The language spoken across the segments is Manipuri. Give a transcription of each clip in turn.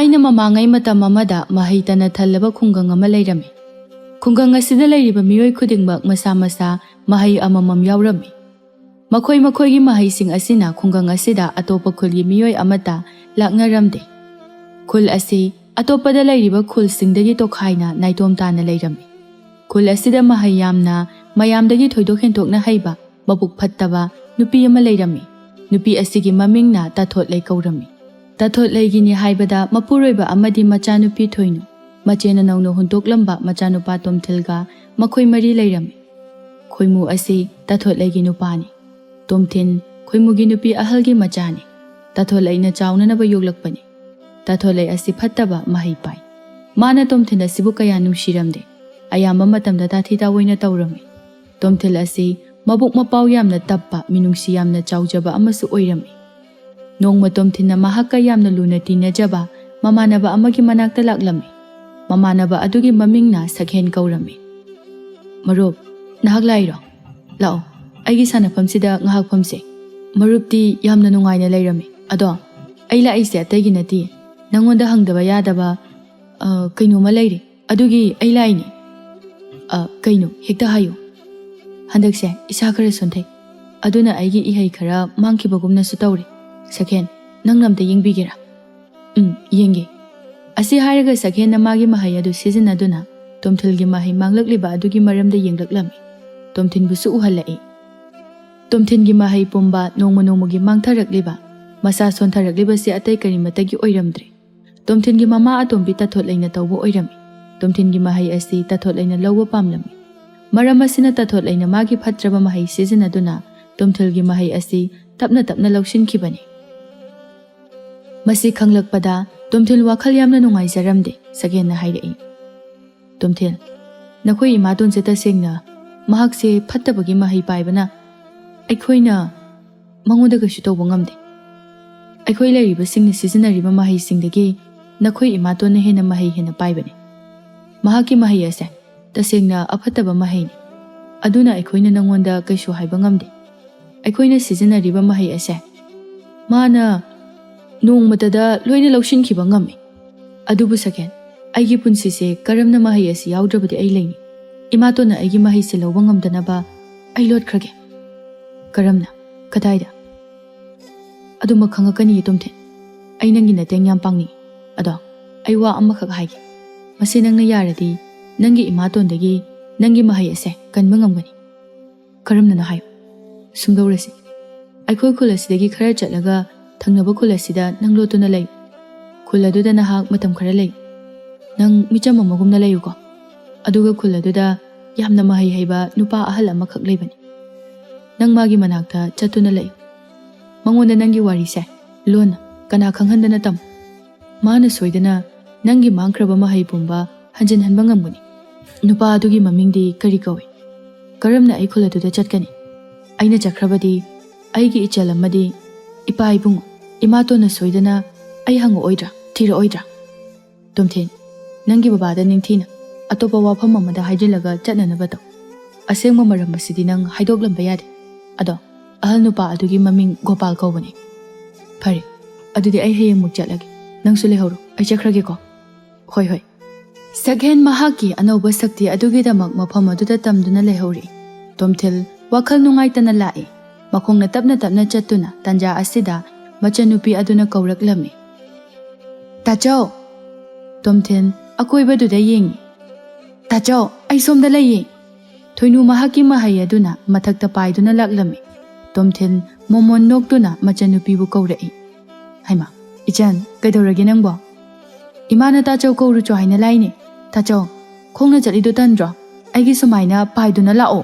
ꯊꯥꯏꯅ ꯃꯃꯥꯡꯉꯩ ꯃꯇꯝ ꯑꯃꯗ ꯃꯍꯩ ꯇꯅ ꯊꯜꯂꯕ ꯈꯨꯡꯒꯪ ꯑꯃ ꯂꯩꯔꯝꯃꯤ꯫ ꯈꯨꯡꯒꯪ ꯑꯁꯤꯗ ꯂꯩꯔꯤꯕ ꯃꯤꯑꯣꯏ ꯈꯨꯗꯤꯡꯃꯛ ꯃꯁꯥ ꯃꯁꯥ ꯃꯍꯩ ꯑꯃꯃꯝ ꯌꯥꯎꯔꯝꯃꯤ꯫ ꯃꯈꯣꯏꯒꯤ ꯃꯍꯩꯁꯤꯡ ꯑꯁꯤꯅ ꯈꯨꯡꯒꯪ ꯑꯁꯤꯗ ꯑꯇꯣꯞꯄ ꯈꯨꯜꯒꯤ ꯃꯤꯑꯣꯏ ꯑꯃꯠꯇ ꯂꯥꯛꯅꯔꯝꯗꯦ꯫ ꯈꯨꯜ ꯑꯁꯤ ꯑꯇꯣꯞꯄꯗ ꯂꯩꯔꯤꯕ ꯈꯨꯜꯁꯤꯡꯗꯒꯤ ꯇꯣꯈꯥꯏꯅ ꯅꯥꯏꯇꯣꯝ ꯇꯥꯅ ꯂꯩꯔꯝꯃꯤ꯫ ꯈꯨꯜ ꯑꯁꯤꯗ ꯃꯍꯩ ꯌꯥꯝꯅ ꯃꯌꯥꯝꯗꯒꯤ ꯊꯣꯏꯗꯣꯛ ꯍꯦꯟꯗꯣꯛꯅ ꯍꯩꯕ ꯃꯕꯨꯛ ꯐꯠꯇꯕ ꯅꯨꯄꯤ ꯑꯃ ꯂꯩꯔꯝꯃꯤ꯫ ꯅꯨꯄꯤ ꯑꯁꯤꯒꯤ ꯃꯃꯤꯡꯅ ꯇꯥꯊꯣꯠꯂꯩ ꯀꯧꯔꯝꯃꯤ꯫ ꯇꯥꯊꯣꯠꯂꯩꯒꯤꯅꯤ ꯍꯥꯏꯕꯗ ꯃꯄꯨꯔꯣꯏꯕ ꯑꯃꯗꯤ ꯃꯆꯥꯅꯨꯄꯤ ꯊꯣꯏꯅꯨ, ꯃꯆꯦꯅ ꯅꯧꯅ ꯍꯨꯟꯇꯣꯛꯂꯝꯕ ꯃꯆꯥꯅꯨꯄꯥ ꯇꯣꯝꯊꯤꯜꯒ ꯃꯈꯣꯏ ꯃꯔꯤ ꯂꯩꯔꯝꯃꯤ꯫ ꯈꯣꯏꯃꯨ ꯑꯁꯤ ꯇꯥꯊꯣꯠꯂꯩꯒꯤ ꯅꯨꯄꯥꯅꯤ꯫ ꯇꯣꯝꯊꯤꯟ ꯈꯣꯏꯃꯨꯒꯤ ꯅꯨꯄꯤ ꯑꯍꯜꯒꯤ ꯃꯆꯥꯅꯤ꯫ ꯇꯥꯊꯣꯠꯂꯩꯅ ꯆꯥꯎꯅꯅꯕ ꯌꯣꯛꯂꯛꯄꯅꯤ꯫ ꯇꯥꯊꯣꯠꯂꯩ ꯑꯁꯤ ꯐꯠꯇꯕ ꯃꯍꯩ ꯄꯥꯏ꯫ ꯃꯥꯅ ꯇꯣꯝꯊꯤꯟ ꯑꯁꯤꯕꯨ ꯀꯌꯥ ꯅꯨꯡꯁꯤꯔꯝꯗꯦ꯫ ꯑꯌꯥꯝꯕ ꯃꯇꯝꯗ ꯇꯥꯊꯤ ꯇꯥꯑꯣꯏꯅ ꯇꯧꯔꯝꯃꯤ꯫ ꯇꯣꯝꯊꯤꯜ ꯑꯁꯤ ꯃꯕꯨꯛ ꯃꯄꯥꯎ ꯌꯥꯝꯅ ꯇꯞꯄ, ꯃꯤꯅꯨꯡꯁꯤ ꯌꯥꯝꯅ ꯆꯥꯎꯖꯕ ꯑꯃꯁꯨ ꯑꯣꯏꯔꯝꯃꯤ꯫ ꯅꯣꯡꯃ ꯇꯣꯝꯊꯤꯟꯅ ꯃꯍꯥꯛꯀ ꯌꯥꯝꯅ ꯂꯨꯅ ꯇꯤꯟꯅꯖꯕ ꯃꯃꯥꯟꯅꯕ ꯑꯃꯒꯤ ꯃꯅꯥꯛꯇ ꯂꯥꯛꯂꯝꯃꯤ꯫ ꯃꯃꯥꯟꯅꯕ ꯑꯗꯨꯒꯤ ꯃꯃꯤꯡꯅ ꯁꯛꯍꯦꯟ ꯀꯧꯔꯝꯃꯤ꯫ "ꯃꯔꯨꯞ, ꯅꯍꯥꯛ ꯂꯥꯛꯏꯔꯣ? ꯂꯥꯛꯑꯣ, ꯑꯩꯒꯤ ꯁꯥꯟꯅꯐꯝꯁꯤꯗ ꯉꯥꯏꯍꯥꯛ ꯐꯝꯁꯦ꯫ ꯃꯔꯨꯞꯇꯤ ꯌꯥꯝꯅ ꯅꯨꯡꯉꯥꯏꯅ ꯂꯩꯔꯝꯃꯤ꯫ ꯑꯗꯣ ꯑꯩ ꯂꯥꯛꯏꯁꯦ ꯑꯇꯩꯒꯤ ꯅꯠꯇꯤꯌꯦ, ꯅꯪꯉꯣꯟꯗ ꯍꯪꯗꯕ ꯌꯥꯗꯕ ꯀꯩꯅꯣꯝꯃ ꯂꯩꯔꯤ, ꯑꯗꯨꯒꯤ ꯑꯩ ꯂꯥꯛꯏꯅꯤ꯫ ꯀꯩꯅꯣ ꯍꯦꯛꯇ ꯍꯥꯏꯌꯨ꯫ ꯍꯟꯗꯛꯁꯦ ꯏꯁꯥ ꯈꯔ ꯁꯣꯟꯊꯩ, ꯑꯗꯨꯅ ꯑꯩꯒꯤ ꯏꯍꯩ ꯈꯔ ꯃꯥꯡꯈꯤꯕꯒꯨꯝꯅꯁꯨ ꯇꯧꯔꯤ꯫ ꯁꯛꯍꯦꯟ, ꯅꯪꯅ ꯑꯝꯇ ꯌꯦꯡꯕꯤꯒꯦꯔꯥ?" "ꯌꯦꯡꯒꯦ"꯫ ꯑꯁꯤ ꯍꯥꯏꯔꯒ ꯁꯛꯍꯦꯟꯅ ꯃꯥꯒꯤ ꯃꯍꯩ ꯑꯗꯨ ꯁꯤꯖꯤꯟꯅꯗꯨꯅ ꯇꯣꯝꯊꯤꯜꯒꯤ ꯃꯍꯩ ꯃꯥꯡꯂꯛꯂꯤꯕ ꯑꯗꯨꯒꯤ ꯃꯔꯝꯗ ꯌꯦꯡꯂꯛꯂꯝꯃꯤ꯫ ꯇꯣꯝꯊꯤꯟꯕꯨꯁꯨ ꯎꯍꯜꯂꯛꯏ꯫ ꯇꯣꯝꯊꯤꯟꯒꯤ ꯃꯍꯩ ꯄꯨꯝꯕ ꯅꯣꯡꯃ ꯅꯣꯡꯃꯒꯤ ꯃꯥꯡꯊꯔꯛꯂꯤꯕ, ꯃꯁꯥ ꯁꯣꯟꯊꯔꯛꯂꯤꯕꯁꯤ ꯑꯇꯩ ꯀꯔꯤꯃꯇꯒꯤ ꯑꯣꯏꯔꯝꯗ꯭ꯔꯦ, ꯇꯣꯝꯊꯤꯟꯒꯤ ꯃꯃꯥ ꯑꯇꯣꯝꯕꯤ ꯇꯥꯊꯣꯠꯂꯩꯅ ꯇꯧꯕ ꯑꯣꯏꯔꯝꯃꯤ꯫ ꯇꯣꯝꯊꯤꯟꯒꯤ ꯃꯍꯩ ꯑꯁꯤ ꯇꯥꯊꯣꯠꯂꯩꯅ ꯂꯧꯕ ꯄꯥꯝꯂꯝꯃꯤ꯫ ꯃꯔꯝ ꯑꯁꯤꯅ ꯇꯥꯊꯣꯠꯂꯩꯅ ꯃꯥꯒꯤ ꯐꯠꯇ꯭ꯔꯕ ꯃꯍꯩ ꯁꯤꯖꯤꯟꯅꯗꯨꯅ ꯇꯣꯝꯊꯤꯜꯒꯤ ꯃꯍꯩ ꯑꯁꯤ ꯇꯞꯅ ꯇꯞꯅ ꯂꯧꯁꯤꯟꯈꯤꯕꯅꯤ꯫ ꯃꯁꯤ ꯈꯪꯂꯛꯄꯗ ꯇꯣꯝꯊꯤꯜ ꯋꯥꯈꯜ ꯌꯥꯝꯅ ꯅꯨꯡꯉꯥꯏꯖꯔꯝꯗꯦ꯫ ꯁꯛꯍꯦꯟꯅ ꯍꯥꯏꯔꯛꯏ, "ꯇꯣꯝꯊꯤꯜ, ꯅꯈꯣꯏ ꯏꯃꯥꯇꯣꯟꯁꯦ ꯇꯁꯦꯡꯅ ꯃꯍꯥꯛꯁꯦ ꯐꯠꯇꯕꯒꯤ ꯃꯍꯩ ꯄꯥꯏꯕꯅ ꯑꯩꯈꯣꯏꯅ ꯃꯉꯣꯟꯗ ꯀꯩꯁꯨ ꯇꯧꯕ ꯉꯝꯗꯦ꯫ ꯑꯩꯈꯣই ꯂꯩꯔꯤꯕꯁꯤꯡꯅ ꯁꯤꯖꯤꯟꯅꯔꯤꯕ ꯃꯍꯩꯁꯤꯡꯗꯒꯤ ꯅꯈꯣꯏ ꯏꯃꯥꯇꯣꯟꯅ ꯍꯦꯟꯅ ꯃꯍꯩ ꯍꯦꯟꯅ ꯄꯥꯏꯕꯅꯤ꯫ ꯃꯍꯥꯛꯀꯤ ꯃꯍꯩ ꯑꯁꯦ ꯇꯁꯦꯡꯅ ꯑꯐꯠꯇꯕ ꯃꯍꯩꯅꯤ, ꯑꯗꯨꯅ ꯑꯩꯈꯣꯏꯅ ꯅꯉꯣꯟꯗ ꯀꯩꯁꯨ ꯍꯥꯏꯕ ꯉꯝꯗꯦ꯫ ꯑꯩꯈꯣꯏꯅ ꯁꯤꯖꯤꯟꯅꯔꯤꯕ ꯃꯍꯩ ꯑꯁꯦ ꯃꯥꯅ ꯅꯣꯡꯃꯇꯗ ꯂꯣꯏꯅ ꯂꯧꯁꯤꯟꯈꯤꯕ ꯉꯝꯃꯤ꯫ ꯑꯗꯨꯕꯨ ꯁꯛꯍꯦꯟ, ꯑꯩꯒꯤ ꯄꯨꯟꯁꯤꯁꯦ ꯀꯔꯝꯅ ꯃꯍꯩ ꯑꯁꯤ ꯌꯥꯎꯗ꯭ꯔꯕꯗꯤ ꯑꯩ ꯂꯩꯅꯤ? ꯏꯃꯥꯇꯣꯟꯅ ꯑꯩꯒꯤ ꯃꯍꯩꯁꯦ ꯂꯧꯕ ꯉꯝꯗꯅꯕ ꯑꯩ ꯂꯣꯠꯈ꯭ꯔꯒꯦ꯫ "ꯀꯔꯝꯅ? ꯀꯗꯥꯏꯗ?" "ꯑꯗꯨꯃꯛ ꯈꯪꯉꯛꯀꯅꯤꯌꯦ ꯇꯣꯝꯊꯤꯟ꯫ ꯑꯩ ꯅꯪꯒꯤ ꯃꯇꯦꯡ ꯌꯥꯝ ꯄꯥꯡꯅꯤꯡꯉꯤ꯫ ꯑꯗꯣ ꯑꯩ ꯋꯥ ꯑꯃꯈꯛ ꯍꯥꯏꯒꯦ꯫ ꯃꯁꯤ ꯅꯪꯅ ꯌꯥꯔꯗꯤ ꯅꯪꯒꯤ ꯏꯃꯥꯇꯣꯟꯗꯒꯤ ꯅꯪꯒꯤ ꯃꯍꯩ ꯑꯁꯦ ꯀꯟꯕ ꯉꯝꯒꯅꯤ." "ꯀꯔꯝꯅꯅꯣ ꯍꯥꯏꯌꯨ." "ꯁꯨꯝꯗꯧꯔꯁꯤ, ꯑꯩꯈꯣꯏ ꯈꯨꯜ ꯑꯁꯤꯗꯒꯤ ꯈꯔ ꯆꯠꯂꯒ ꯊꯪꯅꯕ ꯈꯨꯜ ꯑꯁꯤꯗ ꯅꯪ ꯂꯣꯠꯇꯨꯅ ꯂꯩꯌꯨ꯫ ꯈꯨꯜ ꯑꯗꯨꯗ ꯅꯍꯥꯛ ꯃꯇꯝ ꯈꯔ ꯂꯩꯌꯨ꯫ ꯅꯪ ꯃꯤꯆꯝ ꯑꯃꯒꯨꯝꯅ ꯂꯩꯌꯨꯀꯣ꯫ ꯑꯗꯨꯒ ꯈꯨꯜ ꯑꯗꯨꯗ ꯌꯥꯝꯅ ꯃꯍꯩ ꯍꯩꯕ ꯅꯨꯄꯥ ꯑꯍꯜ ꯑꯃꯈꯛ ꯂꯩꯕꯅꯤ꯫ ꯅꯪ ꯃꯥꯒꯤ ꯃꯅꯥꯛꯇ ꯆꯠꯇꯨꯅ ꯂꯩꯌꯨ꯫ ꯃꯉꯣꯟꯗ ꯅꯪꯒꯤ ꯋꯥꯔꯤꯁꯦ ꯂꯣꯟꯅ, ꯀꯅꯥ ꯈꯪꯍꯟꯗꯅ ꯇꯝꯃꯨ꯫ ꯃꯥꯅ ꯁꯣꯏꯗꯅ ꯅꯪꯒꯤ ꯃꯥꯡꯈ꯭ꯔꯕ ꯃꯍꯩ ꯄꯨꯝꯕ ꯍꯟꯖꯤꯟꯍꯟꯕ ꯉꯝꯒꯅꯤ." "ꯅꯨꯄꯥ ꯑꯗꯨꯒꯤ ꯃꯃꯤꯡꯗꯤ ꯀꯔꯤ ꯀꯧꯏ? ꯀꯔꯝꯅ ꯑꯩ ꯈꯨꯜ ꯑꯗꯨꯗ ꯆꯠꯀꯅꯤ? ꯑꯩꯅ ꯆꯠꯈ꯭ꯔꯕꯗꯤ ꯑꯩꯒꯤ ꯏꯆꯜ ꯑꯃꯗꯤ ꯏꯄꯥ ꯏꯕꯨꯡꯉꯣ, ꯏꯃꯥꯇꯣꯟꯅ ꯁꯣꯏꯗꯅ ꯑꯩ ꯍꯪꯉꯛꯑꯣꯏꯗ꯭ꯔꯥ, ꯊꯤꯔꯛꯑꯣꯏꯗ꯭ꯔꯥ?" "ꯇꯣꯝꯊꯤꯟ, ꯅꯪꯒꯤ ꯕꯕꯥꯗ ꯅꯤꯡꯊꯤꯅ ꯑꯇꯣꯞꯄ ꯋꯥꯐꯝ ꯑꯃꯗ ꯍꯥꯏꯖꯤꯜꯂꯒ ꯆꯠꯅꯅꯕ ꯇꯧ꯫ ꯑꯁꯦꯡꯕ ꯃꯔꯝ ꯑꯁꯤꯗꯤ ꯅꯪ ꯍꯥꯏꯗꯣꯛꯂꯝꯕ ꯌꯥꯗꯦ꯫ ꯑꯗꯣ ꯑꯍꯜ ꯅꯨꯄꯥ ꯑꯗꯨꯒꯤ ꯃꯃꯤꯡ ꯒꯣꯄꯥꯜ ꯀꯧꯕꯅꯤ." "ꯐꯔꯦ, ꯑꯗꯨꯗꯤ ꯑꯩ ꯍꯌꯦꯡꯃꯨꯛ ꯆꯠꯂꯒꯦ꯫ ꯅꯪꯁꯨ ꯂꯩꯍꯧꯔꯣ, ꯑꯩ ꯆꯠꯈ꯭ꯔꯒꯦꯀꯣ." "ꯍꯣꯏ ꯍꯣꯏ." ꯁꯛꯍꯦꯟ ꯃꯍꯥꯛꯀꯤ ꯑꯅꯧꯕ ꯁꯛꯇꯤ ꯑꯗꯨꯒꯤꯗꯃꯛ ꯃꯐꯝ ꯑꯗꯨꯗ ꯇꯝꯗꯨꯅ ꯂꯩꯍꯧꯔꯤ꯫ ꯇꯣꯝꯊꯤꯜ ꯋꯥꯈꯜ ꯅꯨꯡꯉꯥꯏꯇꯅ ꯂꯥꯛꯏ꯫ ꯃꯈꯣꯡꯅ ꯇꯞꯅ ꯇꯞꯅ ꯆꯠꯇꯨꯅ ꯇꯥꯟꯖꯥ ꯑꯁꯤꯗ ꯃꯆꯟꯅꯨꯄꯤ ꯑꯗꯨꯅ ꯀꯧꯔꯛꯂꯝꯃꯤ꯫ "ꯇꯥꯆꯧ!" ꯇꯣꯝꯊꯤꯟ ꯑꯀꯣꯏꯕꯗꯨꯗ ꯌꯦꯡꯉꯤ꯫ "ꯇꯥꯆꯧ, ꯑꯩ ꯁꯣꯝꯗ ꯂꯩꯌꯦ." ꯊꯣꯏꯅꯨ ꯃꯍꯥꯛꯀꯤ ꯃꯍꯩ ꯑꯗꯨꯅ ꯃꯊꯛꯇ ꯄꯥꯏꯗꯨꯅ ꯂꯥꯛꯂꯝꯃꯤ꯫ ꯇꯣꯝꯊꯤꯟ ꯃꯣꯃꯣꯟ ꯅꯣꯛꯇꯨꯅ ꯃꯆꯟꯅꯨꯄꯤꯕꯨ ꯀꯧꯔꯛꯏ꯫ "ꯍꯩꯃꯥ, ꯏꯆꯟ, ꯀꯩꯗꯧꯔꯒꯦ ꯅꯪꯕꯣ?" "ꯏꯃꯥꯅ ꯇꯥꯆꯧ ꯀꯧꯔꯨꯆꯣ ꯍꯥꯏꯅ ꯂꯥꯛꯏꯅꯦ꯫ ꯇꯥꯆꯧ, ꯈꯣꯡꯅ ꯆꯠꯂꯤꯗꯣ ꯇꯟꯗ꯭ꯔꯣ? ꯑꯩꯒꯤ ꯁꯨꯃꯥꯏꯅ ꯄꯥꯏꯗꯨꯅ ꯂꯥꯛꯑꯣ."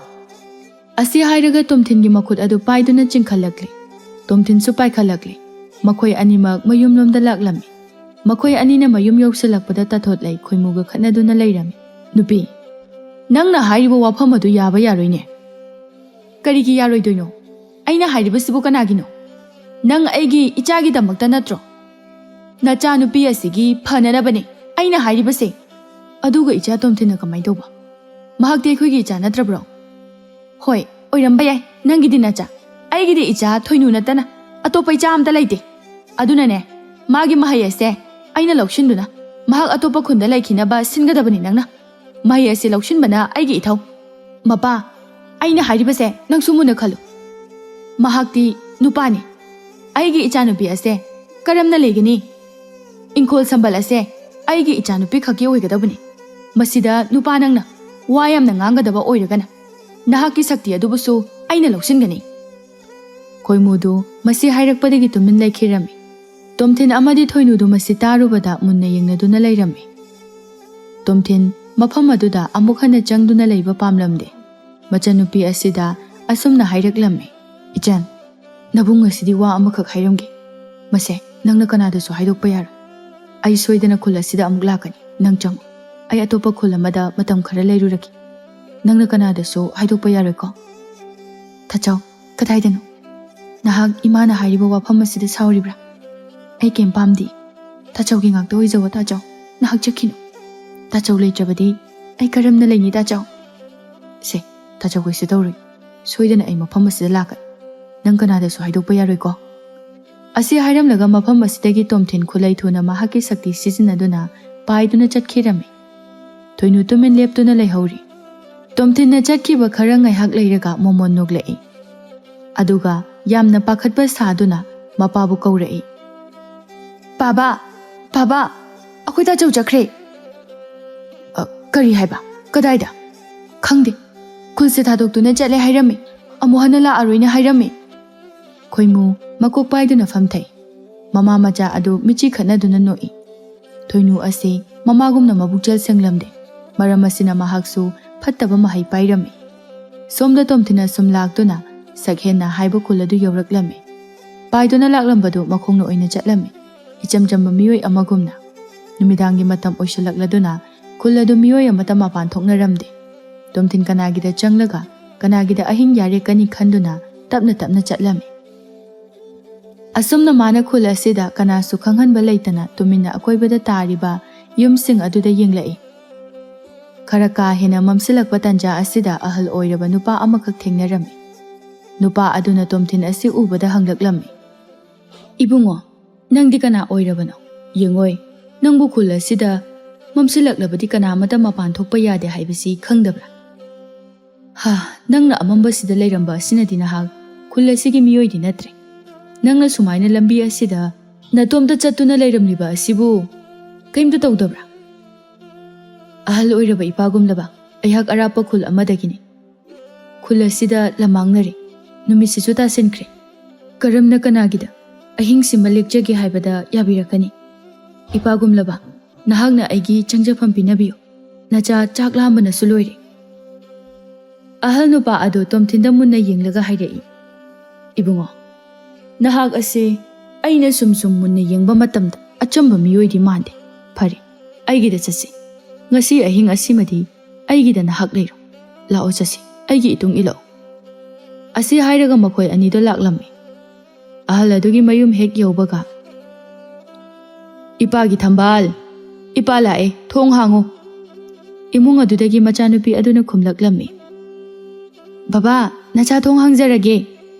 ꯑꯁꯤ ꯍꯥꯏꯔꯒ ꯇꯣꯝꯊꯤꯟꯒꯤ ꯃꯈꯨꯠ ꯑꯗꯨ ꯄꯥꯏꯗꯨꯅ ꯆꯤꯡꯈꯠꯂꯛꯂꯤ꯫ ꯇꯣꯝꯊꯤꯟꯁꯨ ꯄꯥꯏꯈꯠꯂꯛꯂꯤ꯫ ꯃꯈꯣꯏ ꯑꯅꯤꯃꯛ ꯃꯌꯨꯝꯂꯣꯝꯗ ꯂꯥꯛꯂꯝꯃꯤ꯫ ꯃꯈꯣꯏ ꯑꯅꯤꯅ ꯃꯌꯨꯝ ꯌꯧꯁꯤꯜꯂꯛꯄꯗ ꯇꯥꯊꯣꯠꯂꯩ ꯈꯣꯏꯃꯨꯒ ꯈꯠꯅꯗꯨꯅ ꯂꯩꯔꯝꯃꯤ꯫ "ꯅꯨꯄꯤ, ꯅꯪꯅ ꯍꯥꯏꯔꯤꯕ ꯋꯥꯐꯝ ꯑꯗꯨ ꯌꯥꯕ ꯌꯥꯔꯣꯏꯅꯦ." "ꯀꯔꯤꯒꯤ ꯌꯥꯔꯣꯏꯗꯣꯏꯅꯣ? ꯑꯩꯅ ꯍꯥꯏꯔꯤꯕꯁꯤꯕꯨ ꯀꯅꯥꯒꯤꯅꯣ? ꯅꯪ ꯑꯩꯒꯤ ꯏꯆꯥꯒꯤꯗꯃꯛꯇ ꯅꯠꯇ꯭ꯔꯣ? ꯅꯆꯥꯅꯨꯄꯤ ꯑꯁꯤꯒꯤ ꯐꯅꯅꯕꯅꯦ ꯑꯩꯅ ꯍꯥꯏꯔꯤꯕꯁꯦ." "ꯑꯗꯨꯒ ꯏꯆꯥ ꯇꯣꯝꯊꯤꯟꯅ ꯀꯃꯥꯏ ꯇꯧꯕ? ꯃꯍꯥꯛꯇꯤ ꯑꯩꯈꯣꯏꯒꯤ ꯏꯆꯥ ꯅꯠꯇ꯭ꯔꯕ꯭ꯔꯣ?" "ꯍꯣꯏ, ꯑꯣꯏꯔꯝꯕ ꯌꯥꯏ, ꯅꯪꯒꯤꯗꯤ ꯅꯆꯥ꯫ ꯑꯩꯒꯤꯗꯤ ꯏꯆꯥ ꯊꯣꯏꯅꯨ ꯅꯠꯇꯅ ꯑꯇꯣꯞꯄ ꯏꯆꯥ ꯑꯝꯇ ꯂꯩꯇꯦ꯫ ꯑꯗꯨꯅꯅꯦ, ꯃꯥꯒꯤ ꯃꯍꯩ ꯑꯁꯦ ꯑꯩꯅ ꯂꯧꯁꯤꯟꯗꯨꯅ ꯃꯍꯥꯛ ꯑꯇꯣꯞꯄ ꯈꯨꯟꯗ ꯂꯩꯈꯤꯅꯕ ꯁꯤꯟꯒꯗꯕꯅꯤ ꯅꯪꯅ ꯃꯍꯩ ꯑꯁꯤ ꯂꯧꯁꯤꯟꯕꯅ ꯑꯩꯒꯤ ꯏꯊꯧ ꯃꯄꯥ ꯑꯩꯅ ꯍꯥꯏꯔꯤꯕꯁꯦ ꯅꯪꯁꯨ ꯃꯨꯟꯅ ꯈꯜꯂꯨ ꯃꯍꯥꯛꯇꯤ ꯅꯨꯄꯥꯅꯤ ꯑꯩꯒꯤ ꯏꯆꯥꯅꯨꯄꯤ ꯑꯁꯦ ꯀꯔꯝꯅ ꯂꯩꯒꯅꯤ ꯏꯪꯈꯣꯜ ꯁꯝꯕꯜ ꯑꯁꯦ ꯑꯩꯒꯤ ꯏꯆꯥꯅꯨꯄꯤ ꯈꯛꯀꯤ ꯑꯣꯏꯒꯗꯕꯅꯤ ꯃꯁꯤꯗ ꯅꯨꯄꯥ ꯅꯪꯅ ꯋꯥ ꯌꯥꯝꯅ ꯉꯥꯡꯒꯗꯕ ꯑꯣꯏꯔꯒꯅ ꯅꯍꯥꯛꯀꯤ ꯁꯛꯇꯤ ꯑꯗꯨꯕꯨꯁꯨ ꯑꯩꯅ ꯂꯧꯁꯤꯟꯒꯅꯤ ꯈꯣꯏꯃꯨꯗꯨ ꯃꯁꯤ ꯍꯥꯏꯔꯛꯄꯗꯒꯤ ꯇꯨꯃꯤꯟ ꯂꯩꯈꯤꯔꯝꯃꯤ ꯇꯣꯝꯊꯤꯟ ꯑꯃꯗꯤ ꯊꯣꯏꯅꯨꯗꯨ ꯃꯁꯤ ꯇꯥꯔꯨꯕꯗ ꯃꯨꯟꯅ ꯌꯦꯡꯅꯗꯨꯅ ꯂꯩꯔꯝꯃꯤ ꯇꯣꯝꯊꯤꯟ ꯃꯐꯝ ꯑꯗꯨꯗ ꯑꯃꯨꯛ ꯍꯟꯅ ꯆꯪꯗꯨꯅ ꯂꯩꯕ ꯄꯥꯝꯂꯝꯗꯦ ꯃꯆꯟꯅꯨꯄꯤ ꯑꯁꯤꯗ ꯑꯁꯨꯝꯅ ꯍꯥꯏꯔꯛꯂꯝꯃꯤ ꯏꯆꯟ ꯅꯕꯨꯡ ꯑꯁꯤꯗꯤ ꯋꯥ ꯑꯃꯈꯛ ꯍꯥꯏꯔꯝꯒꯦ ꯃꯁꯦ ꯅꯪꯅ ꯀꯅꯥꯗꯁꯨ ꯍꯥꯏꯗꯣꯛꯄ ꯌꯥꯔꯣꯏ ꯑꯩ ꯁꯣꯏꯗꯅ ꯈꯨꯜ ꯑꯁꯤꯗ ꯑꯃꯨꯛ ꯂꯥꯛꯀꯅꯤ ꯅꯪ ꯆꯪꯉꯨ ꯑꯩ ꯑꯇꯣꯞꯄ ꯈꯨꯜ ꯑꯃꯗ ꯃꯇꯝ ꯈꯔ ꯂꯩꯔꯨꯔꯒꯦ ꯅꯪꯅ ꯀꯅꯥꯗꯁꯨ ꯍꯥꯏꯗꯣꯛꯄ ꯌꯥꯔꯣꯏꯀꯣ ꯊꯆꯧ ꯀꯗꯥꯏꯗꯅꯣ ꯅꯍꯥꯛ ꯏꯃꯥꯅ ꯍꯥꯏꯔꯤꯕ ꯋꯥꯐꯝ ꯑꯁꯤꯗ ꯁꯥꯎꯔꯤꯕ꯭ꯔꯥ ꯑꯩ ꯀꯦꯝ ꯄꯥꯝꯗꯦ ꯇꯥꯆꯧꯒꯤ ꯉꯥꯛꯇ ꯑꯣꯏꯖꯧ ꯇꯥꯆꯧ ꯅꯍꯥꯛ ꯆꯠꯈꯤꯅꯨ ꯇꯥꯆꯧ ꯂꯩꯇ꯭ꯔꯕꯗꯤ ꯑꯩ ꯀꯔꯝꯅ ꯂꯩꯅꯤ ꯇꯥꯆꯧ ꯁꯦ ꯇꯥꯆꯧ ꯀꯩꯁꯨ ꯇꯧꯔꯣꯏ ꯁꯣꯏꯗꯅ ꯑꯩ ꯃꯐꯝ ꯑꯁꯤꯗ ꯂꯥꯛꯀꯅꯤ ꯅꯪ ꯀꯅꯥꯗꯁꯨ ꯍꯥꯏꯗꯣꯛꯄ ꯌꯥꯔꯣꯏꯀꯣ ꯑꯁꯤ ꯍꯥꯏꯔꯝꯂꯒ ꯃꯐꯝ ꯑꯁꯤꯗꯒꯤ ꯇꯣꯝꯊꯤꯟ ꯈꯨꯂꯩ ꯊꯨꯅ ꯃꯍꯥꯛꯀꯤ ꯁꯛꯇꯤ ꯁꯤꯖꯤꯟꯅꯗꯨꯅ ꯄꯥꯏꯗꯨꯅ ꯆꯠꯈꯤꯔꯝꯃꯤ ꯊꯣꯏꯅꯨ ꯇꯨꯃꯤꯟ ꯂꯦꯞꯇꯨꯅ ꯂꯩꯍꯧꯔꯤ ꯇꯣꯝꯊꯤꯟꯅ ꯆꯠꯈꯤꯕ ꯈꯔ ꯉꯥꯏꯍꯥꯛ ꯂꯩꯔꯒ ꯃꯣꯃꯣꯟ ꯅꯣꯛꯂꯛꯏ ꯑꯗꯨꯒ ꯌꯥꯝꯅ ꯄꯥꯈꯠꯄ ꯁꯥꯗꯨꯅ ꯃꯄꯥꯕꯨ ꯀꯧꯔꯛꯏ ꯕꯥꯕꯥ ꯕꯥꯕꯥ ꯑꯩꯈꯣꯏ ꯇꯥꯆꯧ ꯆꯠꯈ꯭ꯔꯦ ꯀꯔꯤ ꯍꯥꯏꯕ ꯀꯗꯥꯏꯗ ꯈꯪꯗꯦ ꯈꯨꯜꯁꯦ ꯊꯥꯗꯣꯛꯇꯨꯅ ꯆꯠꯂꯦ ꯍꯥꯏꯔꯝꯃꯤ ꯑꯃꯨꯛ ꯍꯟꯅ ꯂꯥꯛꯑꯔꯣꯏꯅ ꯍꯥꯏꯔꯝꯃꯤ ꯈꯣꯏꯃꯨ ꯃꯀꯣꯛ ꯄꯥꯏꯗꯨꯅ ꯐꯝꯊꯩ ꯃꯃꯥ ꯃꯆꯥ ꯑꯗꯨ ꯃꯤꯆꯤ ꯈꯠꯅꯗꯨꯅ ꯅꯣꯛꯏ ꯊꯣꯏꯅꯨ ꯑꯁꯤ ꯃꯃꯥꯒꯨꯝꯅ ꯃꯕꯨꯛꯆꯦꯜ ꯁꯦꯡꯂꯝꯗꯦ ꯃꯔꯝ ꯑꯁꯤꯅ ꯃꯍꯥꯛꯁꯨ ꯐꯠꯇꯕ ꯃꯍꯩ ꯄꯥꯏꯔꯝꯃꯤ ꯁꯣꯝꯗ ꯇꯣꯝꯊꯤꯟꯅ ꯁꯨꯝ ꯂꯥꯛꯇꯨꯅ ꯁꯛꯍꯦꯟꯅ ꯍꯥꯏꯕ ꯈꯨꯜ ꯑꯗꯨ ꯌꯧꯔꯛꯂꯝꯃꯤ ꯄꯥꯏꯗꯨꯅ ꯂꯥꯛꯂꯝꯕꯗꯨ ꯃꯈꯣꯡꯅ ꯑꯣꯏꯅ ꯆꯠꯂꯝꯃꯤ ꯏꯆꯝ ꯆꯝꯕ ꯃꯤꯑꯣꯏ ꯑꯃꯒꯨꯝꯅ ꯅꯨꯃꯤꯗꯥꯡꯒꯤ ꯃꯇꯝ ꯑꯣꯏꯁꯤꯜꯂꯛꯂꯗꯨꯅ ꯈꯨꯜ ꯑꯗꯨ ꯃꯤꯑꯣꯏ ꯑꯃꯠꯇ ꯃꯄꯥꯟ ꯊꯣꯛꯅꯔꯝꯗꯦ ꯇꯣꯝꯊꯤꯟ ꯀꯅꯥꯒꯤꯗ ꯆꯪꯂꯒ ꯀꯅꯥꯒꯤꯗ ꯑꯍꯤꯡ ꯌꯥꯔꯦꯛꯀꯅꯤ ꯈꯟꯗꯨꯅ ꯇꯞꯅ ꯇꯞꯅ ꯆꯠꯂꯝꯃꯤ ꯑꯁꯨꯝꯅ ꯃꯥꯅ ꯈꯨꯜ ꯑꯁꯤꯗ ꯀꯅꯥꯁꯨ ꯈꯪꯍꯟꯕ ꯂꯩꯇꯅ ꯇꯨꯃꯤꯟꯅ ꯑꯀꯣꯏꯕꯗ ꯇꯥꯔꯤꯕ ꯌꯨꯝꯁꯤꯡ ꯑꯗꯨꯗ ꯌꯦꯡꯂꯛꯏ ꯈꯔ ꯀꯥ ꯍꯦꯟꯅ ꯃꯝꯁꯤꯜꯂꯛꯄ ꯇꯟꯖꯥ ꯑꯁꯤꯗ ꯑꯍꯜ ꯑꯣꯏꯔꯕ ꯅꯨꯄꯥ ꯑꯃꯈꯛ ꯊꯦꯡꯅꯔꯝꯃꯤ ꯅꯨꯄꯥ ꯑꯗꯨꯅ ꯇꯣꯝꯊꯤꯟ ꯑꯁꯤ ꯎꯕꯗ ꯍꯪꯂꯛꯂꯝꯃꯤ ꯏꯕꯨꯡꯉꯣ ꯅꯪꯗꯤ ꯀꯅꯥ ꯑꯣꯏꯔꯕꯅꯣ ꯌꯦꯡꯉꯣꯏ ꯅꯪꯕꯨ ꯈꯨꯜ ꯑꯁꯤꯗ ꯃꯝꯁꯤꯜꯂꯛꯂꯕꯗꯤ ꯀꯅꯥꯃꯠꯇ ꯃꯄꯥꯟ ꯊꯣꯛꯄ ꯌꯥꯗꯦ ꯍꯥꯏꯕꯁꯤ ꯈꯪꯗꯕ꯭ꯔꯥ ꯅꯪꯅ ꯑꯃꯝꯕꯁꯤꯗ ꯂꯩꯔꯝꯕ ꯑꯁꯤꯅꯗꯤ ꯅꯍꯥꯛ ꯈꯨꯜ ꯑꯁꯤꯒꯤ ꯃꯤꯑꯣꯏꯗꯤ ꯅꯠꯇ꯭ꯔꯦ ꯅꯪꯅ ꯁꯨꯃꯥꯏꯅ ꯂꯝꯕꯤ ꯑꯁꯤꯗ ꯅꯇꯣꯝꯇ ꯆꯠꯇꯨꯅ ꯂꯩꯔꯝꯂꯤꯕ ꯑꯁꯤꯕꯨ ꯀꯩꯝꯇ ꯇꯧꯗꯕ꯭ꯔꯥ ꯑꯍꯜ ꯑꯣꯏꯔꯕ ꯏꯄꯥꯒꯨꯝꯂꯕ ꯑꯩꯍꯥꯛ ꯑꯔꯥꯞꯄ ꯈꯨꯜ ꯑꯃꯗꯒꯤꯅꯤ ꯈꯨꯜ ꯑꯁꯤꯗ ꯂꯝꯃꯥꯡꯅꯔꯤ ꯅꯨꯃꯤꯠꯁꯤꯁꯨ ꯇꯥꯁꯤꯟꯈ꯭ꯔꯦ ꯀꯔꯝꯅ ꯀꯅꯥꯒꯤꯗ ꯑꯍꯤꯡꯁꯤꯃ ꯂꯦꯛꯆꯒꯦ ꯍꯥꯏꯕꯗ ꯌꯥꯕꯤꯔꯛꯀꯅꯤ ꯏꯄꯥꯒꯨꯝꯂꯕ ꯅꯍꯥꯛꯅ ꯑꯩꯒꯤ ꯆꯪꯖꯐꯝ ꯄꯤꯅꯕꯤꯌꯨ ꯅꯆꯥ ꯆꯥꯛ ꯂꯥꯝꯕꯅꯁꯨ ꯂꯣꯏꯔꯦ ꯑꯍꯜ ꯅꯨꯄꯥ ꯑꯗꯨ ꯇꯣꯝꯊꯤꯟꯗ ꯃꯨꯟꯅ ꯌꯦꯡꯂꯒ ꯍꯥꯏꯔꯛꯏ ꯏꯕꯨꯡꯉꯣ ꯅꯍꯥꯛ ꯑꯁꯤ ꯑꯩꯅ ꯁꯨꯝ ꯃꯨꯟꯅ ꯌꯦꯡꯕ ꯃꯇꯝꯗ ꯑꯆꯝꯕ ꯃꯤꯑꯣꯏꯗꯤ ꯃꯥꯟꯗꯦ ꯐꯔꯦ ꯑꯩꯒꯤꯗ ꯆꯠꯁꯤ ꯉꯁꯤ ꯑꯍꯤꯡ ꯑꯁꯤꯃꯗꯤ ꯑꯩꯒꯤꯗ ꯅꯍꯥꯛ ꯂꯩꯔꯣ ꯂꯥꯛꯑꯣ ꯆꯠꯁꯤ ꯑꯩꯒꯤ ꯏꯇꯨꯡ ꯏꯜꯂꯛꯎ ꯑꯁꯤ ꯍꯥꯏꯔꯒ ꯃꯈꯣꯏ ꯑꯅꯤꯗꯣ ꯂꯥꯛꯂꯝꯃꯤ ꯑꯍꯜ ꯑꯗꯨꯒꯤ ꯃꯌꯨꯝ ꯍꯦꯛ ꯌꯧꯕꯒ ꯏꯄꯥꯒꯤ ꯊꯝꯕꯥꯜ ꯏꯄꯥ ꯂꯥꯛꯑꯦ ꯊꯣꯡ ꯍꯥꯡꯉꯨ ꯏꯃꯨꯡ ꯑꯗꯨꯗꯒꯤ ꯃꯆꯥꯅꯨꯄꯤ ꯑꯗꯨꯅ ꯈꯨꯝꯂꯛꯂꯝꯃꯤ ꯕꯕꯥ ꯅꯆꯥ ꯊꯣꯡ ꯍꯥꯡꯖꯔꯒꯦ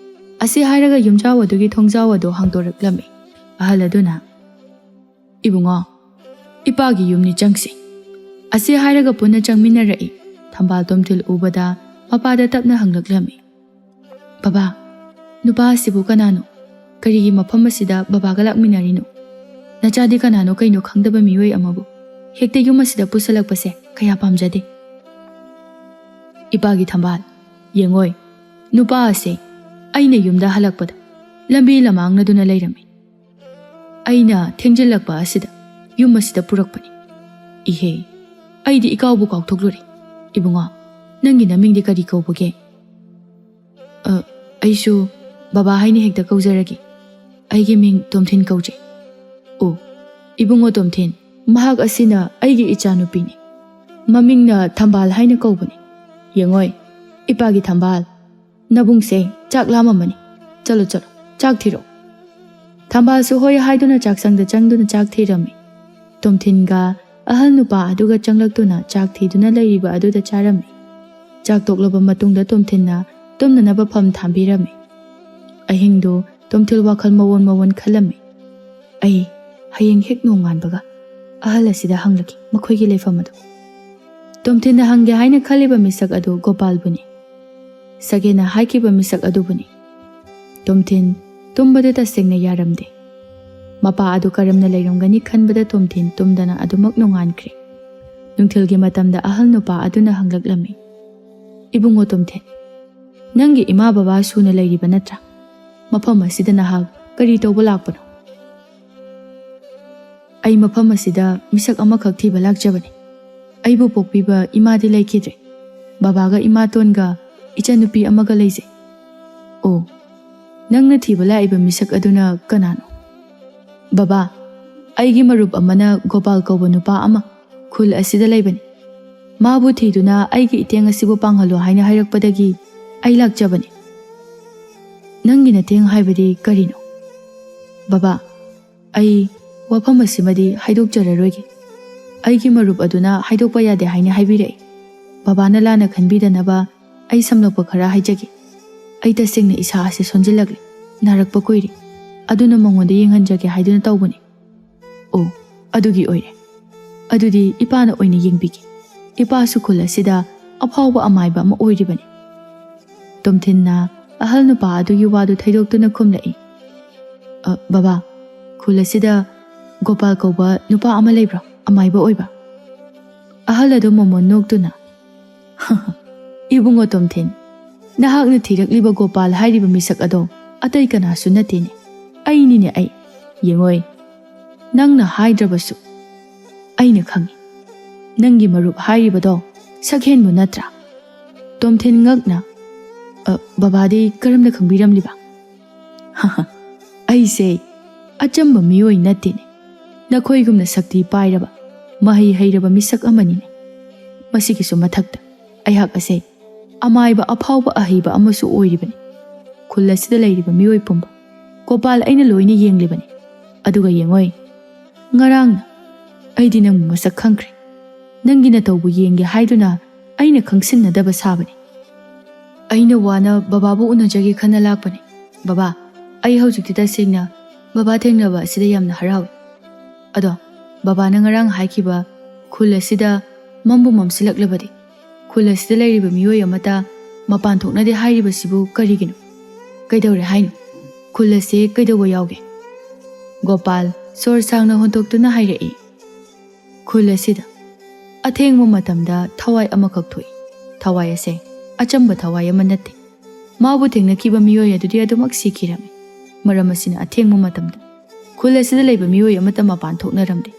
ꯑꯁꯤ ꯍꯥꯏꯔꯒ ꯌꯨꯝꯖꯥꯎ ꯑꯗꯨꯒꯤ ꯊꯣꯡꯖꯥꯎ ꯑꯗꯨ ꯍꯥꯡꯗꯣꯔꯛꯂꯝꯃꯤ ꯑꯍꯜ ꯑꯗꯨꯅ ꯏꯕꯨꯡꯉꯣ ꯏꯄꯥꯒꯤ ꯌꯨꯝꯅꯤ ꯆꯪꯁꯤ ꯑꯁꯤ ꯍꯥꯏꯔꯒ ꯄꯨꯟꯅ ꯆꯪꯃꯤꯟꯅꯔꯛꯏ ꯊꯝꯕꯥꯜ ꯇꯣꯝꯊꯤꯜ ꯎꯕꯗ ꯃꯄꯥꯗ ꯇꯞꯅ ꯍꯪꯂꯛꯂꯝꯃꯤ ꯕꯕꯥ ꯅꯨꯄꯥ ꯑꯁꯤꯕꯨ ꯀꯅꯥꯅꯣ ꯀꯔꯤꯒꯤ ꯃꯐꯝ ꯑꯁꯤꯗ ꯕꯕꯥꯒ ꯂꯥꯛꯃꯤꯟꯅꯔꯤꯅꯣ ꯅꯆꯥꯗꯤ ꯀꯅꯥꯅꯣ ꯀꯩꯅꯣ ꯈꯪꯗꯕ ꯃꯤꯑꯣꯏ ꯑꯃꯕꯨ ꯍꯦꯛꯇ ꯌꯨꯝ ꯑꯁꯤꯗ ꯄꯨꯁꯜꯂꯛꯄꯁꯦ ꯀꯌా ꯄꯥꯝꯖꯗꯦ ꯏꯄꯥꯒꯤ ꯊꯝꯕꯥꯜ ꯌꯦꯡꯉꯣꯏ ꯅꯨꯄꯥ ꯑꯁꯦ ꯑꯩꯅ ꯌꯨꯝꯗ ꯍꯜꯂꯛꯄꯗ ꯂꯝꯕꯤ ꯂꯝꯃꯥꯡꯅꯗꯨꯅ ꯂꯩꯔꯝꯃꯤ ꯑꯩꯅ ꯊꯦꯡꯖꯤꯜꯂꯛꯄ ꯑꯁꯤꯗ ꯌꯨꯝ ꯑꯁꯤꯗ ꯄꯨꯔꯛꯄꯅꯤ ꯏꯍꯦ ꯑꯩꯗꯤ ꯏꯀꯥꯎꯕꯨ ꯀꯥꯎꯊꯣꯛꯂꯨꯔꯦ ꯏꯕꯨꯡꯉꯣ ꯅꯪꯒꯤ ꯅꯃꯤꯡꯗꯤ ꯀꯔꯤ ꯀꯧꯕꯒꯦ ꯑꯩꯁꯨ ꯕꯕꯥ ꯍꯥꯏꯅ ꯍꯦꯛꯇ ꯀꯧꯖꯔꯒꯦ ꯑꯩꯒꯤ ꯃꯤꯡ ꯇꯣꯝꯊꯤꯟ ꯀꯧꯖꯩ ꯑꯣ ꯏꯕꯨꯡꯉꯣ ꯇꯣꯝꯊꯤꯟ ꯃꯍꯥꯛ ꯑꯁꯤꯅ ꯑꯩꯒꯤ ꯏꯆꯥꯅꯨꯄꯤꯅꯤ ꯃꯃꯤꯡꯅ ꯊꯝꯕꯥꯜ ꯍꯥꯏꯅ ꯀꯧꯕꯅꯤ ꯌꯦꯡꯉꯣꯏ ꯏꯄꯥꯒꯤ ꯊꯝꯕꯥꯜ ꯅꯕꯨꯡꯁꯦ ꯆꯥꯛ ꯂꯥꯝꯃꯝꯃꯅꯤ ꯆꯠꯂꯣ ꯆꯥꯛ ꯊꯤꯔꯛꯑꯣ ꯊꯝꯕꯥꯜꯁꯨ ꯍꯣꯏ ꯍꯥꯏꯗꯨꯅ ꯆꯥꯛꯁꯪꯗ ꯆꯪꯗꯨꯅ ꯆꯥꯛ ꯊꯤꯔꯝꯃꯤ ꯇꯣꯝꯊꯤꯟꯒ ꯑꯍꯜ ꯅꯨꯄꯥ ꯑꯗꯨꯒ ꯆꯪꯂꯛꯇꯨꯅ ꯆꯥꯛ ꯊꯤꯗꯨꯅ ꯂꯩꯔꯤꯕ ꯑꯗꯨꯗ ꯆꯥꯔꯝꯃꯤ ꯆꯥꯛ ꯇꯣꯛꯂꯕ ꯃꯇꯨꯡꯗ ꯇꯣꯝꯊꯤꯟꯅ ꯇꯨꯝꯅꯅꯕ ꯐꯝ ꯊꯥꯕꯤꯔꯝꯃꯤ ꯑꯍꯤꯡꯗꯨ ꯇꯣꯝꯊꯤꯜ ꯋꯥꯈꯜ ꯃꯋꯣꯟ ꯈꯜꯂꯝꯃꯤ ꯑꯩ ꯍꯌꯦꯡ ꯍꯦꯛ ꯅꯣꯡꯉꯥꯟꯕꯒ ahal asida hanglaki makhoigi leifam adu Tomthinna hangge haina khaliba misak adu Gopal buni Sagena haikiba misak adu buni Tomthin tumbada tasengna yaramde Mapa adu karamna leiramgani khanbada Tomthin tumdana adumak nongankre Nungthilgi matamda ahal nupa aduna hanglaklami Ibungo Tomthin Nangi ima baba suna leiriba natra Mafam asida nahag kari tawba lakpano Ai mafam asida misak amakhak thiba lakjabani Aibu pokpiba imadi laikidre Babaga imatonga ichanupi amaga leije O Nangna thiba laiba misak aduna kanano Baba aigi marup amana Gopal kauba nupa ama khul asida laibani Mabu thiduna aigi iteng asibu panghalo haina hairakpadagi ai lakjabani Nangi na teng haibadi karino Baba ai wafam asimadi haidok jararoigi Aigi marup aduna haidokpa yade haina haibirai Baba na lana khanbidanaba ai samlokpa khara haijagi Ai tasengna isa ase sonjilagli narakpa koiri aduna mangonda yenghanjage haiduna tawbani O adugi oire Adudi ipana oina yengbigi Ipa sukul asida afawba amaiba ama oiribani Tomthinna ahal nupa adugi wadu thaidoktuna khumlai Baba khul asida Gopal kauba nupa ama leibra amaiba oiba ahal adu momon noktuna Ibungo Tomthin nahakna thirakliba Gopal hairiba misak ado atai kana su natene ai nine ai yengoi nangna haidrabasu aina khangi nangi marup hairibado sakhenbu natra Tomthin ngakna babadi karamna khangbiramliba ai se achamba miyoi natene nakhoigumna sakti pairaba mahi hairaba misak amanine masigisu mathakta aihak ase amaiba afawba ahiba amasu oiribani khulasida leiriba miyoi pumba Gopal aina loina yenglibani aduga yengoi ngarangna aidi nang masak khangkre nangina tawbu yenge haiduna aina khangsinnadaba sabani aina wana bababu unajagi khana lakpani baba ai hojikti tasengna baba thengnaba sida yamna harawi ado baba na ngarang haikiba khulasida mambu mamsilaklabadi khulasida leiriba miyoi amata mapan thoknade hairiba sibu karigino kaidawre haino khulase kaidawa yauge Gopal sor sangna hontoktuna hairai khulasida athengmu matamda thawai amakhak thoi thawai ase achamba thawai amanate mabu thengna kiba miyoi adudi adumak sikirame maram asina athengmu matamda khulasida leiba miyoi amata mapan thoknaramde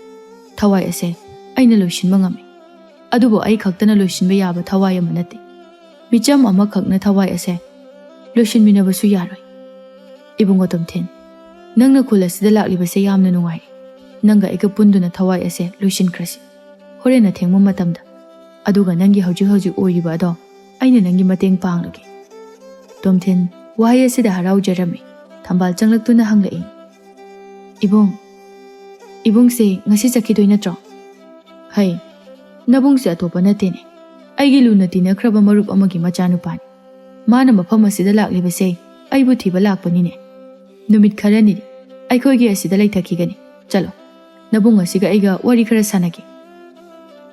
thawai ase aina loishinba ngame adubo ai khaktana loishinba yaba thawai amanate micham amakhakna thawai ase loishinminabasu yaroi Ibungo Tomthin nangna khulasida laklibase yamna nungai nanga eka punduna thawai ase loishinkrasi horena thengmu matamda aduga nangi hojik oiriba ado aina nangi mateng panglage Tomthin wahai asida harau jarami thambal changlaktuna hanglai Ibung se ngasi chakidoi natro hai nabung se atopa natene aigi luna tina khraba marup amagi machanupani mana mafam asida laklibase aibu thiba lakpanine numit kharani aikhoigi asida leithakigani chalo nabung asiga aiga wari khara sanagi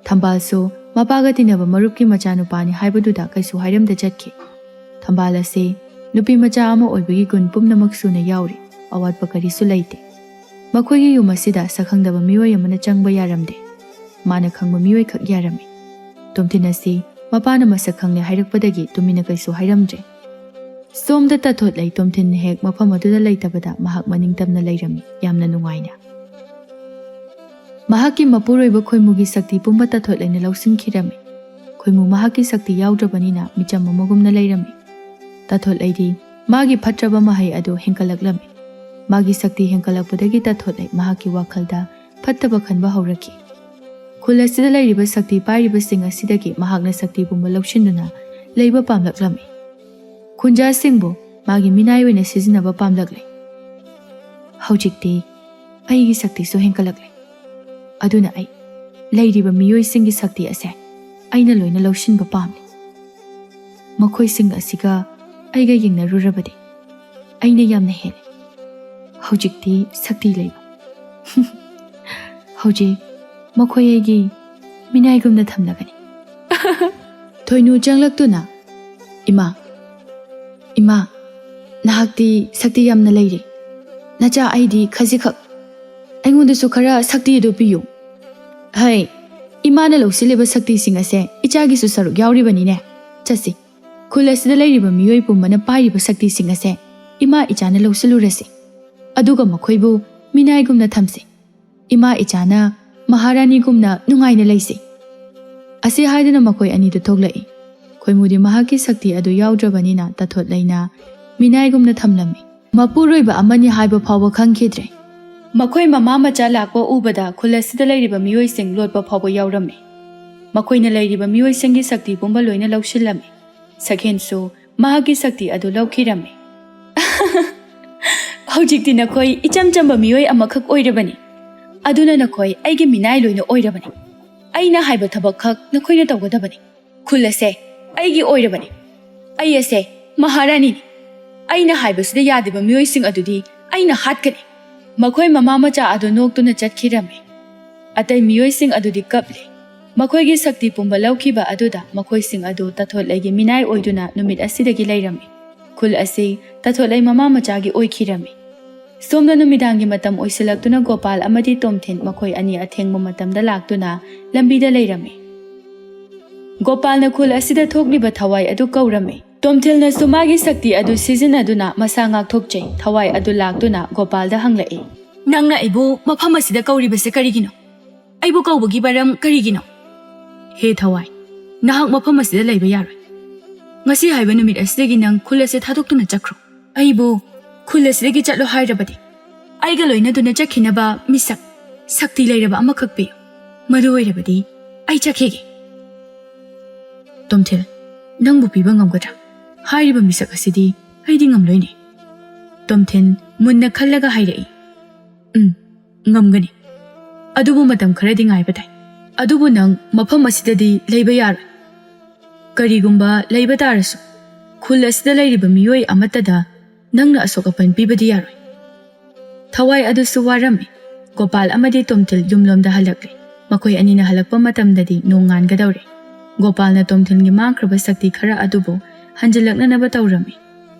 Thambal so mapaga tinaba marupki machanupani haibaduda kaisu hairamda chatki Thambal ase nupi macha ama oibagi gun pumnamak suna yauri awatpa karisu leite Makhoigi yum asida sakhangdaba miyoi amana changba yaramde mana khangba miyoi khak yarami Tomthin asi mapana masak khangle hairakpadagi tumina kaisu hairamdre Somda tathot lai Tomthin hek mafam aduda leitabada mahak maningtamna leirami yamna nungaina Mahaki mapuroiba khoimugi sakti pumba tathot laina lausinkhirami khoimu mahaki sakti yaudrabanina micham mamagumna leirami tathot laidi magi phatraba mahai adu henkalaklami magi sakti henkalakpadagi tathot lai mahaki wakhalda phattaba khanba hauraki khulasida leiriba sakti pairiba singa sidagi mahakna sakti pumba laushinduna leiba pamlaklami khunja singbo magi minai wena sizinaba pamlakle haujikti aigi sakti so henkalakle aduna ai leiriba miyoi singi sakti ase aina loina laushinba pamle makhoi sing asiga aiga yengna rurabadi aina yamna hele haujikti sakti leiba hauji ꯃꯈꯣꯏ ꯑꯩꯒꯤ ꯃꯤꯅꯥꯏꯒꯨꯝꯅ ꯊꯝꯂꯒꯅꯤ ꯊꯣꯏꯅꯨ ꯆꯪꯂꯛꯇꯨꯅ ꯏꯃꯥ ꯅꯍꯥꯛꯇꯤ ꯁꯛꯇꯤ ꯌꯥꯝꯅ ꯂꯩꯔꯤ ꯅꯆꯥ ꯑꯩꯗꯤ ꯈꯖꯤꯛꯈꯛ ꯑꯩꯉꯣꯟꯗꯁꯨ ꯈꯔ ꯁꯛꯇꯤ ꯑꯗꯨ ꯄꯤꯌꯨ ꯍꯩ ꯏꯃꯥꯅ ꯂꯧꯁꯤꯜꯂꯤꯕ ꯁꯛꯇꯤꯁꯤꯡ ꯑꯁꯦ ꯏꯆꯥꯒꯤꯁꯨ ꯁꯔꯨꯛ ꯌꯥꯎꯔꯤꯕꯅꯤꯅꯦ ꯆꯠꯁꯤ ꯈꯨꯜ ꯑꯁꯤꯗ ꯂꯩꯔꯤꯕ ꯃꯤꯑꯣꯏ ꯄꯨꯝꯕꯅ ꯄꯥꯏꯔꯤꯕ ꯁꯛꯇꯤꯁꯤꯡ ꯑꯁꯦ ꯏꯃꯥ ꯏꯆꯥꯅ ꯂꯧꯁꯤꯜꯂꯨꯔꯁꯤ ꯑꯗꯨꯒ ꯃꯈꯣꯏꯕꯨ ꯃꯤꯅꯥꯏꯒꯨꯝꯅ ꯊꯝꯁꯤ ꯏꯃꯥ ꯏꯆꯥꯅ ꯃꯍꯥꯔꯥꯅꯤꯒꯨꯝꯅ ꯅꯨꯡꯉꯥꯏꯅ ꯂꯩꯁꯤ ꯑꯁꯤ ꯍꯥꯏꯗꯨꯅ ꯃꯈꯣꯏ ꯑꯅꯤꯗꯨ ꯊꯣꯛꯂꯛꯏ ꯈꯣꯏꯃꯨꯗꯤ ꯃꯍꯥꯛꯀꯤ ꯁꯛꯇꯤ ꯑꯗꯨ ꯌꯥꯎꯗ꯭ꯔꯕꯅꯤꯅ ꯇꯥꯊꯣꯠ ꯂꯩꯅ ꯃꯤꯅꯥꯏꯒꯨꯝꯅ ꯊꯝꯂꯝꯃꯤ ꯃꯄꯨꯔꯣꯏꯕ ꯑꯃꯅꯤ ꯍꯥꯏꯕ ꯐꯥꯎꯕ ꯈꯪꯈꯤꯗ꯭ꯔꯦ ꯃꯈꯣꯏ ꯃꯃꯥ ꯃꯆꯥ ꯂꯥꯛꯄ ꯎꯕꯗ ꯈꯨꯜ ꯑꯁꯤꯗ ꯂꯩꯔꯤꯕ ꯃꯤꯑꯣꯏꯁꯤꯡ ꯂꯣꯠꯄ ꯐꯥꯎꯕ ꯌꯥꯎꯔꯝꯃꯤ ꯃꯈꯣꯏꯅ ꯂꯩꯔꯤꯕ ꯃꯤꯑꯣꯏꯁꯤꯡꯒꯤ ꯁꯛꯇꯤ ꯄꯨꯝꯕ ꯂꯣꯏꯅ ꯂꯧꯁꯤꯜꯂꯝꯃꯤ ꯁꯛꯍꯦꯟꯁꯨ ꯃꯍꯥꯛꯀꯤ ꯁꯛꯇꯤ ꯑꯗꯨ ꯂꯧꯈꯤꯔꯝꯃꯤ ꯍꯧꯖꯤꯛꯇꯤ ꯅꯈꯣꯏ ꯏꯆꯝ ꯆꯝꯕ ꯃꯤꯑꯣꯏ ꯑꯃꯈꯛ ꯑꯣꯏꯔꯕꯅꯤ ꯑꯗꯨꯅ ꯅꯈꯣꯏ ꯑꯩꯒꯤ ꯃꯤꯅꯥꯏ ꯂꯣꯏꯅ ꯑꯣꯏꯔꯕꯅꯤ ꯑꯩꯅ ꯍꯥꯏꯕ ꯊꯕꯛꯈꯛ ꯅꯈꯣꯏꯅ ꯇꯧꯒꯗꯕꯅꯤ ꯈꯨꯜ ꯑꯁꯦ ꯑꯩꯒꯤ ꯑꯣꯏꯔꯕꯅꯤ ꯑꯩ ꯑꯁꯦ ꯃꯍꯥꯔꯥꯅꯤꯅꯤ ꯑꯩꯅ ꯍꯥꯏꯕꯁꯤꯗ ꯌꯥꯗꯕ ꯃꯤꯑꯣꯏꯁꯤꯡ ꯑꯗꯨꯗꯤ ꯑꯩꯅ ꯍꯥꯠꯀꯅꯤ ꯃꯈꯣꯏ ꯃꯃꯥ ꯃꯆꯥ ꯑꯗꯨ ꯅꯣꯛꯇꯨꯅ ꯆꯠꯈꯤꯔꯝꯃꯤ ꯑꯇꯩ ꯃꯤꯑꯣꯏꯁꯤꯡ ꯑꯗꯨꯗꯤ ꯀꯞꯂꯤ ꯃꯈꯣꯏꯒꯤ ꯁꯛꯇꯤ ꯄꯨꯝꯕ ꯂꯧꯈꯤꯕ ꯑꯗꯨꯗ ꯃꯈꯣꯏꯁꯤꯡ ꯑꯗꯨ ꯇꯥꯊꯣꯠꯂꯩꯒꯤ ꯃꯤꯅꯥꯏ ꯑꯣꯏꯗꯨꯅ ꯅꯨꯃꯤꯠ ꯑꯁꯤꯗꯒꯤ ꯂꯩꯔꯝꯃꯤ ꯈꯨꯜ ꯑꯁꯤ ꯇꯥꯊꯣꯠꯂꯩ ꯃꯃꯥ ꯃꯆꯥꯒꯤ ꯑꯣꯏꯈꯤꯔꯝꯃꯤ ꯁꯣꯝꯗ ꯅꯨꯃꯤꯗꯥꯡꯒꯤ ꯃꯇꯝ ꯑꯣꯏꯁꯤꯜꯂꯛꯇꯨꯅ ꯒꯣꯄꯥꯜ ꯑꯃꯗꯤ ꯇꯣꯝꯊꯤꯟ ꯃꯈꯣꯏ ꯑꯅꯤ ꯑꯊꯦꯡꯕ ꯃꯇꯝꯗ ꯂꯥꯛꯇꯨꯅ ꯂꯝꯕꯤꯗ ꯂꯩꯔꯝꯃꯤ ꯒꯣꯄꯥꯜꯅ ꯈꯨꯜ ꯑꯁꯤꯗ ꯊꯣꯛꯂꯤꯕ ꯊꯋꯥꯏ ꯑꯗꯨ ꯀꯧꯔꯝꯃꯤ ꯇꯣꯝꯊꯤꯜꯅꯁꯨ ꯃꯥꯒꯤ ꯁꯛꯇꯤ ꯑꯗꯨ ꯁꯤꯖꯤꯟꯅꯗꯨꯅ ꯃꯁꯥ ꯉꯥꯛꯊꯣꯛꯆꯩ ꯊꯋꯥꯏ ꯑꯗꯨ ꯂꯥꯛꯇꯨꯅ ꯒꯣꯄꯥꯜꯗ ꯍꯪꯂꯛꯏ ꯅꯪꯅ ꯑꯩꯕꯨ ꯃꯐꯝ ꯑꯁꯤꯗ ꯀꯧꯔꯤꯕꯁꯦ ꯀꯔꯤꯒꯤꯅꯣ ꯑꯩꯕꯨ ꯀꯧꯕꯒꯤ ꯃꯔꯝ ꯀꯔꯤꯒꯤꯅꯣ ꯍꯦ ꯊꯋꯥꯏ ꯅꯍꯥꯛ ꯃꯐꯝ ꯑꯁꯤꯗ ꯂꯩꯕ ꯌꯥꯔꯣꯏ ꯉꯁꯤ ꯍꯥꯏꯕ ꯅꯨꯃꯤꯠ ꯑꯁꯤꯗꯒꯤ ꯅꯪ ꯈꯨꯜ ꯑꯁꯤ ꯊꯥꯗꯣꯛꯇꯨꯅ ꯆꯠꯈ꯭ꯔꯣ ꯑꯩꯕꯨ ꯈꯨꯜ ꯑꯁꯤꯗꯒꯤ ꯆꯠꯂꯣ ꯍꯥꯏꯔꯕꯗꯤ ꯑꯩꯒ ꯂꯣꯏꯅꯗꯨꯅ ꯆꯠꯈꯤꯅꯕ ꯃꯤꯁꯛ ꯁꯛꯇꯤ ꯂꯩꯔꯕ ꯑꯃꯈꯛ ꯄꯤꯌꯨ ꯃꯗꯨ ꯑꯣꯏꯔꯕꯗꯤ ꯑꯩ ꯆꯠꯈꯤꯒꯦ ꯇꯣꯝꯊꯤꯜ ꯅꯪꯕꯨ ꯄꯤꯕ ꯉꯝꯒꯗ꯭ꯔꯥ ꯍꯥꯏꯔꯤꯕ ꯃꯤꯁꯛ ꯑꯁꯤꯗꯤ ꯑꯩꯗꯤ ꯉꯝꯂꯣꯏꯅꯦ ꯇꯣꯝꯊꯤꯟ ꯃꯨꯟꯅ ꯈꯜꯂꯒ ꯍꯥꯏꯔꯛꯏ ꯉꯝꯒꯅꯤ ꯑꯗꯨꯕꯨ ꯃꯇꯝ ꯈꯔꯗꯤ ꯉꯥꯏꯕ ꯇꯥꯏ ꯑꯗꯨꯕꯨ ꯅꯪ ꯃꯐꯝ ꯑꯁꯤꯗꯗꯤ ꯂꯩꯕ ꯌꯥꯔꯣꯏ ꯀꯔꯤꯒꯨꯝꯕ ꯂꯩꯕ ꯇꯥꯔꯁꯨ ꯈꯨꯜ ꯑꯁꯤꯗ ꯂꯩꯔꯤꯕ ꯃꯤꯑꯣꯏ ꯑꯃꯠꯇꯗ ꯅꯪꯅ ꯑꯁꯣꯛ ꯑꯄꯟ ꯄꯤꯕꯗꯤ ꯌꯥꯔꯣꯏ ꯊꯋꯥꯏ ꯑꯗꯨꯁꯨ ꯋꯥꯔꯝꯃꯤ ꯒꯣꯄꯥꯜ ꯑꯃꯗꯤ ꯇꯣꯝꯊꯤꯜ ꯌꯨꯝꯂꯣꯝꯗ ꯍꯜꯂꯛꯂꯤ ꯃꯈꯣꯏ ꯑꯅꯤꯅ ꯍꯜꯂꯛꯄ ꯃꯇꯝꯗꯗꯤ ꯅꯣꯡ ꯉꯥꯟꯒꯗꯧꯔꯦ ꯒꯣꯄꯥꯜꯅ ꯇꯣꯝꯊꯤꯜꯒꯤ ꯃꯥꯡꯈ꯭ꯔꯕ ꯁꯛꯇꯤ ꯈꯔ ꯑꯗꯨꯕꯨ ꯍꯟꯖꯤꯜꯂꯛꯅꯅꯕ ꯇꯧꯔꯝꯃꯤ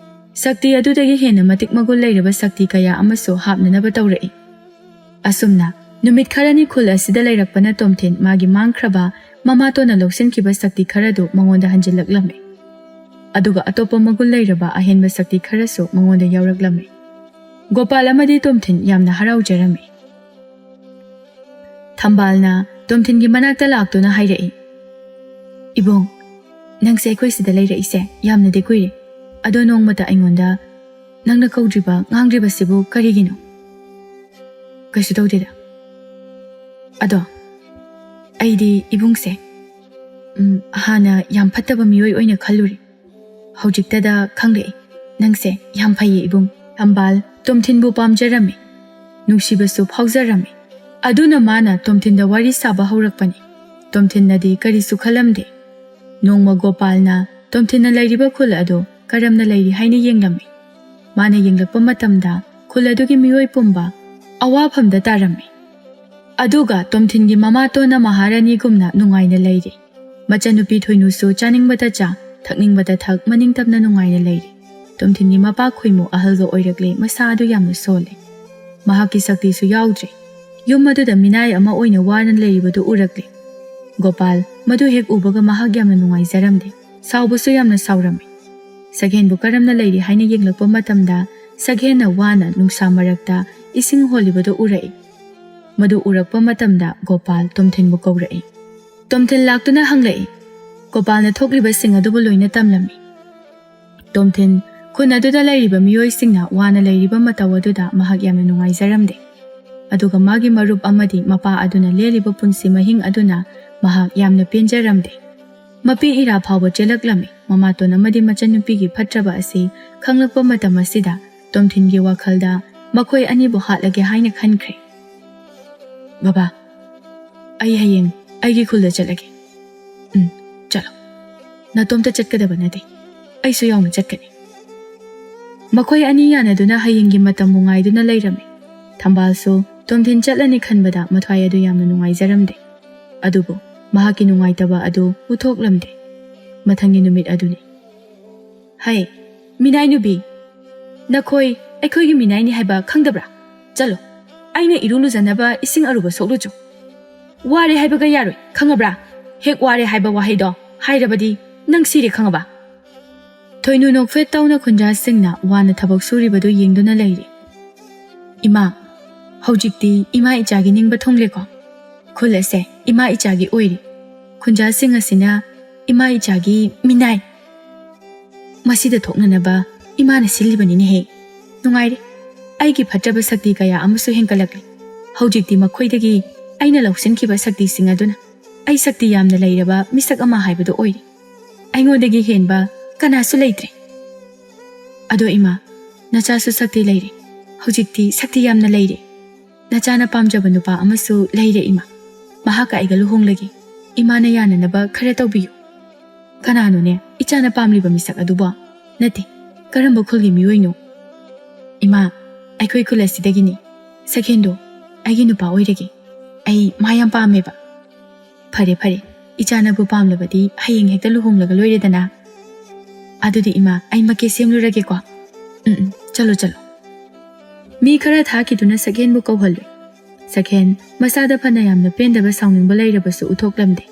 ꯁꯛꯇꯤ ꯑꯗꯨꯗꯒꯤ ꯍꯦꯟꯅ ꯃꯇꯤꯛ ꯃꯒꯨꯟ ꯂꯩꯔꯕ ꯁꯛꯇꯤ ꯀꯌꯥ ꯑꯃꯁꯨ ꯍꯥꯞꯅꯅꯕ ꯇꯧꯔꯛꯏ ꯑꯁꯨꯝꯅ ꯅꯨꯃꯤꯠ ꯈꯔꯅꯤ ꯈꯨꯜ ꯑꯁꯤꯗ ꯂꯩꯔꯛꯄꯅ ꯇꯣꯝꯊꯤꯟ ꯃꯥꯒꯤ ꯃꯥꯡꯈ꯭ꯔꯕ ꯃꯃꯥꯇꯣꯟꯅ ꯂꯧꯁꯤꯟꯈꯤꯕ ꯁꯛꯇꯤ ꯈꯔꯗꯨ ꯃꯉꯣꯟꯗ ꯍꯟꯖꯤꯜꯂꯛꯂꯝꯃꯤ ꯑꯗꯨꯒ ꯑꯇꯣꯞꯄ ꯃꯒꯨꯟ ꯂꯩꯔꯕ ꯑꯍꯦꯟꯕ ꯁꯛꯇꯤ ꯈꯔꯁꯨ ꯃꯉꯣꯟꯗ ꯌꯥꯎꯔꯛꯂꯝꯃꯤ ꯒꯣꯄꯥꯜ ꯑꯃꯗꯤ ꯇꯣꯝꯊꯤꯟ ꯌꯥꯝꯅ ꯍꯔꯥꯎꯖꯔꯝꯃꯤ ꯊꯝꯕꯥꯜꯅ ꯇꯣꯝꯊꯤꯟꯒꯤ ꯃꯅꯥꯛꯇ ꯂꯥꯛꯇꯨꯅ ꯍꯥꯏꯔꯛꯏ ꯏꯕꯨꯡ ꯅꯪꯁꯦ ꯑꯩꯈꯣꯏ ꯁꯤꯗ ꯂꯩꯔꯛꯏꯁꯦ ꯌꯥꯝꯅꯗꯤ ꯀꯨꯏꯔꯦ ꯑꯗꯣ ꯅꯣꯡꯃꯇ ꯑꯩꯉꯣꯟꯗ ꯅꯪꯅ ꯀꯧꯗ꯭ꯔꯤꯕ ꯉꯥꯡꯗ꯭ꯔꯤꯕꯁꯤꯕꯨ ꯀꯔꯤꯒꯤꯅꯣ ꯀꯩꯁꯨ ꯇꯧꯗꯦꯗ ꯑꯗꯣ ꯑꯩꯗꯤ ꯏꯕꯨꯡꯁꯦ ꯍꯥꯟꯅ ꯌꯥꯝ ꯐꯠꯇꯕ ꯃꯤꯑꯣꯏ ꯑꯣꯏꯅ ꯈꯜꯂꯨꯔꯦ ꯍꯧꯖꯤꯛꯇꯗ ꯈꯪꯂꯛꯏ ꯅꯪꯁꯦ ꯌꯥꯝ ꯐꯩꯌꯦ ꯏꯕꯨꯡ ꯊꯝꯕꯥꯜ ꯇꯣꯝꯊꯤꯟꯕꯨ ꯄꯥꯝꯖꯔꯝꯃꯤ ꯅꯨꯡꯁꯤꯕꯁꯨ ꯐꯥꯎꯖꯔꯝꯃꯤ ꯑꯗꯨꯅ ꯃꯥꯅ ꯇꯣꯝꯊꯤꯟꯗ ꯋꯥꯔꯤ ꯁꯥꯕ ꯍꯧꯔꯛꯄꯅꯤ ꯇꯣꯝꯊꯤꯟꯅꯗꯤ ꯀꯔꯤꯁꯨ ꯈꯜꯂꯝꯗꯦ ꯅꯣꯡꯃ ꯒꯣꯄꯥꯜꯅ ꯇꯣꯝꯊꯤꯟꯅ ꯂꯩꯔꯤꯕ ꯈꯨꯜ ꯑꯗꯨ ꯀꯔꯝꯅ ꯂꯩꯔꯤ ꯍꯥꯏꯅ ꯌꯦꯡꯂꯝꯃꯤ ꯃꯥꯅ ꯌꯦꯡꯂꯛꯄ ꯃꯇꯝꯗ ꯈꯨꯜ ꯑꯗꯨꯒꯤ ꯃꯤꯑꯣꯏ ꯄꯨꯝꯕ ꯑꯋꯥꯐꯝꯗ ꯇꯥꯔꯝꯃꯤ ꯑꯗꯨꯒ ꯇꯣꯝꯊꯤꯟꯒꯤ ꯃꯃꯥꯇꯣꯟꯅ ꯃꯍꯥꯔꯥꯅꯤꯒꯨꯝꯅ ꯅꯨꯡꯉꯥꯏꯅ ꯂꯩꯔꯤ ꯃꯆꯟꯅꯨꯄꯤ ꯊꯣꯏꯅꯨꯁꯨ ꯆꯥꯅꯤꯡꯕꯗ ꯆꯥ ꯊꯛꯅꯤꯡꯕꯗ ꯊꯛ ꯃꯅꯤꯡꯇꯝꯅ ꯅꯨꯡꯉꯥꯏꯅ ꯂꯩꯔꯤ ꯇꯣꯝꯊꯤꯟꯒꯤ ꯃꯄꯥ ꯈꯣꯏꯃꯨ ꯑꯍꯜꯒ ꯑꯣꯏꯔꯛꯂꯤ ꯃꯁꯥ ꯑꯗꯨ ꯌꯥꯝꯅ ꯁꯣꯜꯂꯤ ꯃꯍꯥꯛꯀꯤ ꯁꯛꯇꯤꯁꯨ ꯌꯥꯎꯗ꯭ꯔꯦ ꯌꯨꯝ ꯑꯗꯨꯗ ꯃꯤꯅꯥꯏ ꯑꯃ ꯑꯣꯏꯅ ꯋꯥꯅ ꯂꯩꯔꯤꯕꯗꯨ ꯎꯔꯛꯂꯤ ꯒꯣꯄꯥꯜ ꯃꯗꯨ ꯍꯦꯛ ꯎꯕꯒ ꯃꯍꯥꯛ ꯌꯥꯝꯅ ꯅꯨꯡꯉꯥꯏꯖꯔꯝꯗꯦ ꯁꯥꯎꯕꯁꯨ ꯌꯥꯝꯅ ꯁꯥꯎꯔꯝꯃꯤ ꯁꯛꯍꯦꯟꯕꯨ ꯀꯔꯝꯅ ꯂꯩꯔꯤ ꯍꯥꯏꯅ ꯌꯦꯡꯂꯛꯄ ꯃꯇꯝꯗ ꯁꯛꯍꯦꯟꯅ ꯋꯥꯅ ꯅꯨꯡꯁꯥ ꯃꯔꯛꯇ ꯏꯁꯤꯡ ꯍꯣꯜꯂꯤꯕꯗꯨ ꯎꯔꯛꯏ ꯃꯗꯨ ꯎꯔꯛꯄ ꯃꯇꯝꯗ ꯒꯣꯄꯥꯜ ꯇꯣꯝꯊꯤꯟꯕꯨ ꯀꯧꯔꯛꯏ ꯇꯣꯝꯊꯤꯟ ꯂꯥꯛꯇꯨꯅ ꯍꯪꯂꯛꯏ ꯒꯣꯄꯥꯜꯅ ꯊꯣꯛꯂꯤꯕꯁꯤꯡ ꯑꯗꯨꯕꯨ ꯂꯣꯏꯅ ꯇꯝꯂꯝꯃꯤ ꯇꯣꯝꯊꯤꯟ ꯈꯨꯟ ꯑꯗꯨꯗ ꯂꯩꯔꯤꯕ ꯃꯤꯑꯣꯏꯁꯤꯡꯅ ꯋꯥꯅ ꯂꯩꯔꯤꯕ ꯃꯇꯧ ꯑꯗꯨꯗ ꯃꯍꯥꯛ ꯌꯥꯝꯅ ꯅꯨꯡꯉꯥꯏꯖꯔꯝꯗꯦ ꯑꯗꯨꯒ ꯃꯥꯒꯤ ꯃꯔꯨꯞ ꯑꯃꯗꯤ ꯃꯄꯥ ꯑꯗꯨꯅ ꯂꯦꯜꯂꯤꯕ ꯄꯨꯟꯁꯤ ꯃꯍꯤꯡ ꯑꯗꯨꯅ ꯃꯍꯥꯛ ꯌꯥꯝꯅ ꯄꯦꯟꯖꯔꯝꯗꯦ ꯃꯄꯤ ꯏꯔꯥ ꯐꯥꯎꯕ ꯆꯦꯜꯂꯛꯂꯝꯃꯤ ꯃꯃꯥꯇꯣꯟ ꯑꯃꯗꯤ ꯃꯆꯟꯅꯨꯄꯤꯒꯤ ꯐꯠꯇ꯭ꯔꯕ ꯑꯁꯤ ꯈꯪꯂꯛꯄ ꯃꯇꯝ ꯑꯁꯤꯗ ꯇꯣꯝꯊꯤꯟꯒꯤ ꯋꯥꯈꯜꯗ ꯃꯈꯣꯏ ꯑꯅꯤꯕꯨ ꯍꯥꯠꯂꯒꯦ ꯍꯥꯏꯅ ꯈꯟꯈ꯭ꯔꯦ ꯕꯕꯥ ꯑꯩ ꯍꯌꯦꯡ ꯑꯩꯒꯤ ꯈꯨꯜꯗ ꯆꯠꯂꯒꯦ ꯆꯠꯂꯣ ꯅꯇꯣꯝꯇ ꯆꯠꯀꯗꯕ ꯅꯠꯇꯦ ꯑꯩꯁꯨ ꯌꯥꯎꯅ ꯆꯠꯀꯅꯤ ꯃꯈꯣꯏ ꯑꯅꯤ ꯌꯥꯅꯗꯨꯅ ꯍꯌꯦꯡꯒꯤ ꯃꯇꯝ ꯉꯥꯏꯗꯨꯅ ꯂꯩꯔꯝꯃꯤ ꯊꯝꯕꯥꯜꯁꯨ ꯇꯣꯝꯊꯤꯟ ꯆꯠꯂꯅꯤ ꯈꯟꯕꯗ ꯃꯊ꯭ꯋꯥꯏ ꯑꯗꯨ ꯌꯥꯝꯅ ꯅꯨꯡꯉꯥꯏꯖꯔꯝꯗꯦ ꯑꯗꯨꯕꯨ ꯃꯍꯥꯛꯀꯤ ꯅꯨꯡꯉꯥꯏꯇꯕ ꯑꯗꯨ ꯎꯠꯊꯣꯛꯂꯝꯗꯦ꯫ ꯃꯊꯪꯒꯤ ꯅꯨꯃꯤꯠ ꯑꯗꯨꯅꯤ꯫ ꯍꯩ ꯃꯤꯅꯥꯏ ꯅꯨꯄꯤ, ꯅꯈꯣꯏ ꯑꯩꯈꯣꯏꯒꯤ ꯃꯤꯅꯥꯏꯅꯤ ꯍꯥꯏꯕ ꯈꯪꯗꯕ꯭ꯔꯥ? ꯆꯠꯂꯣ, ꯑꯩꯅ ꯏꯔꯨ ꯂꯨꯖꯅꯕ ꯏꯁꯤꯡ ꯑꯔꯨꯕ ꯁꯣꯛꯂꯨꯆꯣ꯫ ꯋꯥꯔꯦ ꯍꯥꯏꯕꯒ ꯌꯥꯔꯣꯏ ꯈꯪꯉꯕ꯭ꯔꯥ? ꯍꯦꯛ ꯋꯥꯔꯦ ꯍꯥꯏꯕ ꯋꯥꯍꯩꯗꯣ ꯍꯥꯏꯔꯕꯗꯤ ꯅꯪ ꯁꯤꯔꯦ ꯈꯪꯉꯕ? ꯊꯣꯏꯅꯨ ꯅꯣꯛꯐꯦꯠ ꯇꯧꯅ ꯈꯨꯟꯖꯥꯁꯤꯡꯅ ꯋꯥꯅ ꯊꯕꯛ ꯁꯨꯔꯤꯕꯗꯨ ꯌꯦꯡꯗꯨꯅ ꯂꯩꯔꯤ꯫ ꯏꯃꯥ, ꯍꯧꯖꯤꯛꯇꯤ ꯏꯃꯥ ꯏꯆꯥꯒꯤ ꯅꯤꯡꯕ ꯊꯨꯡꯂꯦꯀꯣ? ꯈꯨꯜ ꯑꯁꯦ ꯏꯃꯥ ꯏꯆꯥꯒꯤ ꯑꯣꯏꯔꯤ꯫ ꯈꯨꯟꯖꯥꯁꯤꯡ ꯑꯁꯤꯅ ꯏꯃꯥ ꯏꯆꯥꯒꯤ ꯃꯤꯅꯥꯏ꯫ ꯃꯁꯤꯗ ꯊꯣꯛꯅꯅꯕ ꯏꯃꯥꯅ ꯁꯤꯜꯂꯤꯕꯅꯤꯅꯦꯍꯦ꯫ ꯅꯨꯡꯉꯥꯏꯔꯦ, ꯑꯩꯒꯤ ꯐꯠꯇꯕ ꯁꯛꯇꯤ ꯀꯌꯥ ꯑꯃꯁꯨ ꯍꯦꯟꯒꯠꯂꯛꯂꯤ꯫ ꯍꯧꯖꯤꯛꯇꯤ ꯃꯈꯣꯏꯗꯒꯤ ꯑꯩꯅ ꯂꯧꯁꯤꯟꯈꯤꯕ ꯁꯛꯇꯤꯁꯤꯡ ꯑꯗꯨꯅ ꯑꯩ ꯁꯛꯇꯤ ꯌꯥꯝꯅ ꯂꯩꯔꯕ ꯃꯤꯁꯛ ꯑꯃ ꯍꯥꯏꯕꯗꯨ ꯑꯣꯏꯔꯤ꯫ ꯑꯩꯉꯣꯟꯗꯒꯤ ꯍꯦꯟꯕ ꯀꯅꯥꯁꯨ ꯂꯩꯇ꯭ꯔꯦ꯫ ꯑꯗꯣ ꯏꯃꯥ, ꯅꯆꯥꯁꯨ ꯁꯛꯇꯤ ꯂꯩꯔꯦ꯫ ꯍꯧꯖꯤꯛꯇꯤ ꯁꯛꯇꯤ ꯌꯥꯝꯅ ꯂꯩꯔꯦ꯫ ꯅꯆꯥꯅ ꯄꯥꯝꯖꯕ ꯅꯨꯄꯥ ꯑꯃꯁꯨ ꯂꯩꯔꯦ ꯏꯃꯥ꯫ ꯃꯍꯥꯛꯀ ꯑꯩꯒ ꯂꯨꯍꯣꯡꯂꯒꯦ꯫ ꯏꯃꯥꯅ ꯌꯥꯅꯅꯕ ꯈꯔ ꯇꯧꯕꯤꯌꯨ꯫ ꯀꯅꯥꯅꯣꯅꯦ ꯏꯆꯥꯅ ꯄꯥꯝꯂꯤꯕ ꯃꯤꯁꯛ ꯑꯗꯨꯕꯣ? ꯅꯠꯇꯦ, ꯀꯔꯝꯕ ꯈꯨꯜꯒꯤ ꯃꯤꯑꯣꯏꯅꯣ? ꯏꯃꯥ, ꯑꯩꯈꯣꯏ ꯈꯨꯜ ꯑꯁꯤꯗꯒꯤꯅꯤ꯫ ꯁꯛꯍꯦꯟꯗꯣ ꯑꯩꯒꯤ ꯅꯨꯄꯥ ꯑꯣꯏꯔꯒꯦ꯫ ꯑꯩ ꯃꯥ ꯌꯥꯝ ꯄꯥꯝꯃꯦꯕ꯫ ꯐꯔꯦ ꯐꯔꯦ, ꯏꯆꯥꯅꯕꯨ ꯄꯥꯝꯂꯕꯗꯤ ꯍꯌꯦꯡ ꯍꯦꯛꯇ ꯂꯨꯍꯣꯡꯂꯒ ꯂꯣꯏꯔꯦꯗꯅ꯫ ꯑꯗꯨꯗꯤ ꯏꯃꯥ, ꯑꯩ ꯃꯀꯦ ꯁꯦꯝꯂꯨꯔꯒꯦꯀꯣ꯫ ꯆꯠꯂꯣ ꯆꯠꯂꯣ꯫ ꯃꯤ ꯈꯔ ꯊꯥꯈꯤꯗꯨꯅ ꯁꯛꯍꯦꯟꯕꯨ ꯀꯧꯍꯜꯂꯨꯏ꯫ ꯁꯛꯍꯦꯟ ꯃꯁꯥꯗ ꯐꯅ ꯌꯥꯝꯅ ꯄꯦꯟꯗꯕ ꯁꯥꯎꯅꯤꯡꯕ ꯂꯩꯔꯕꯁꯨ ꯎꯠꯊꯣꯛꯂꯝꯗꯦ꯫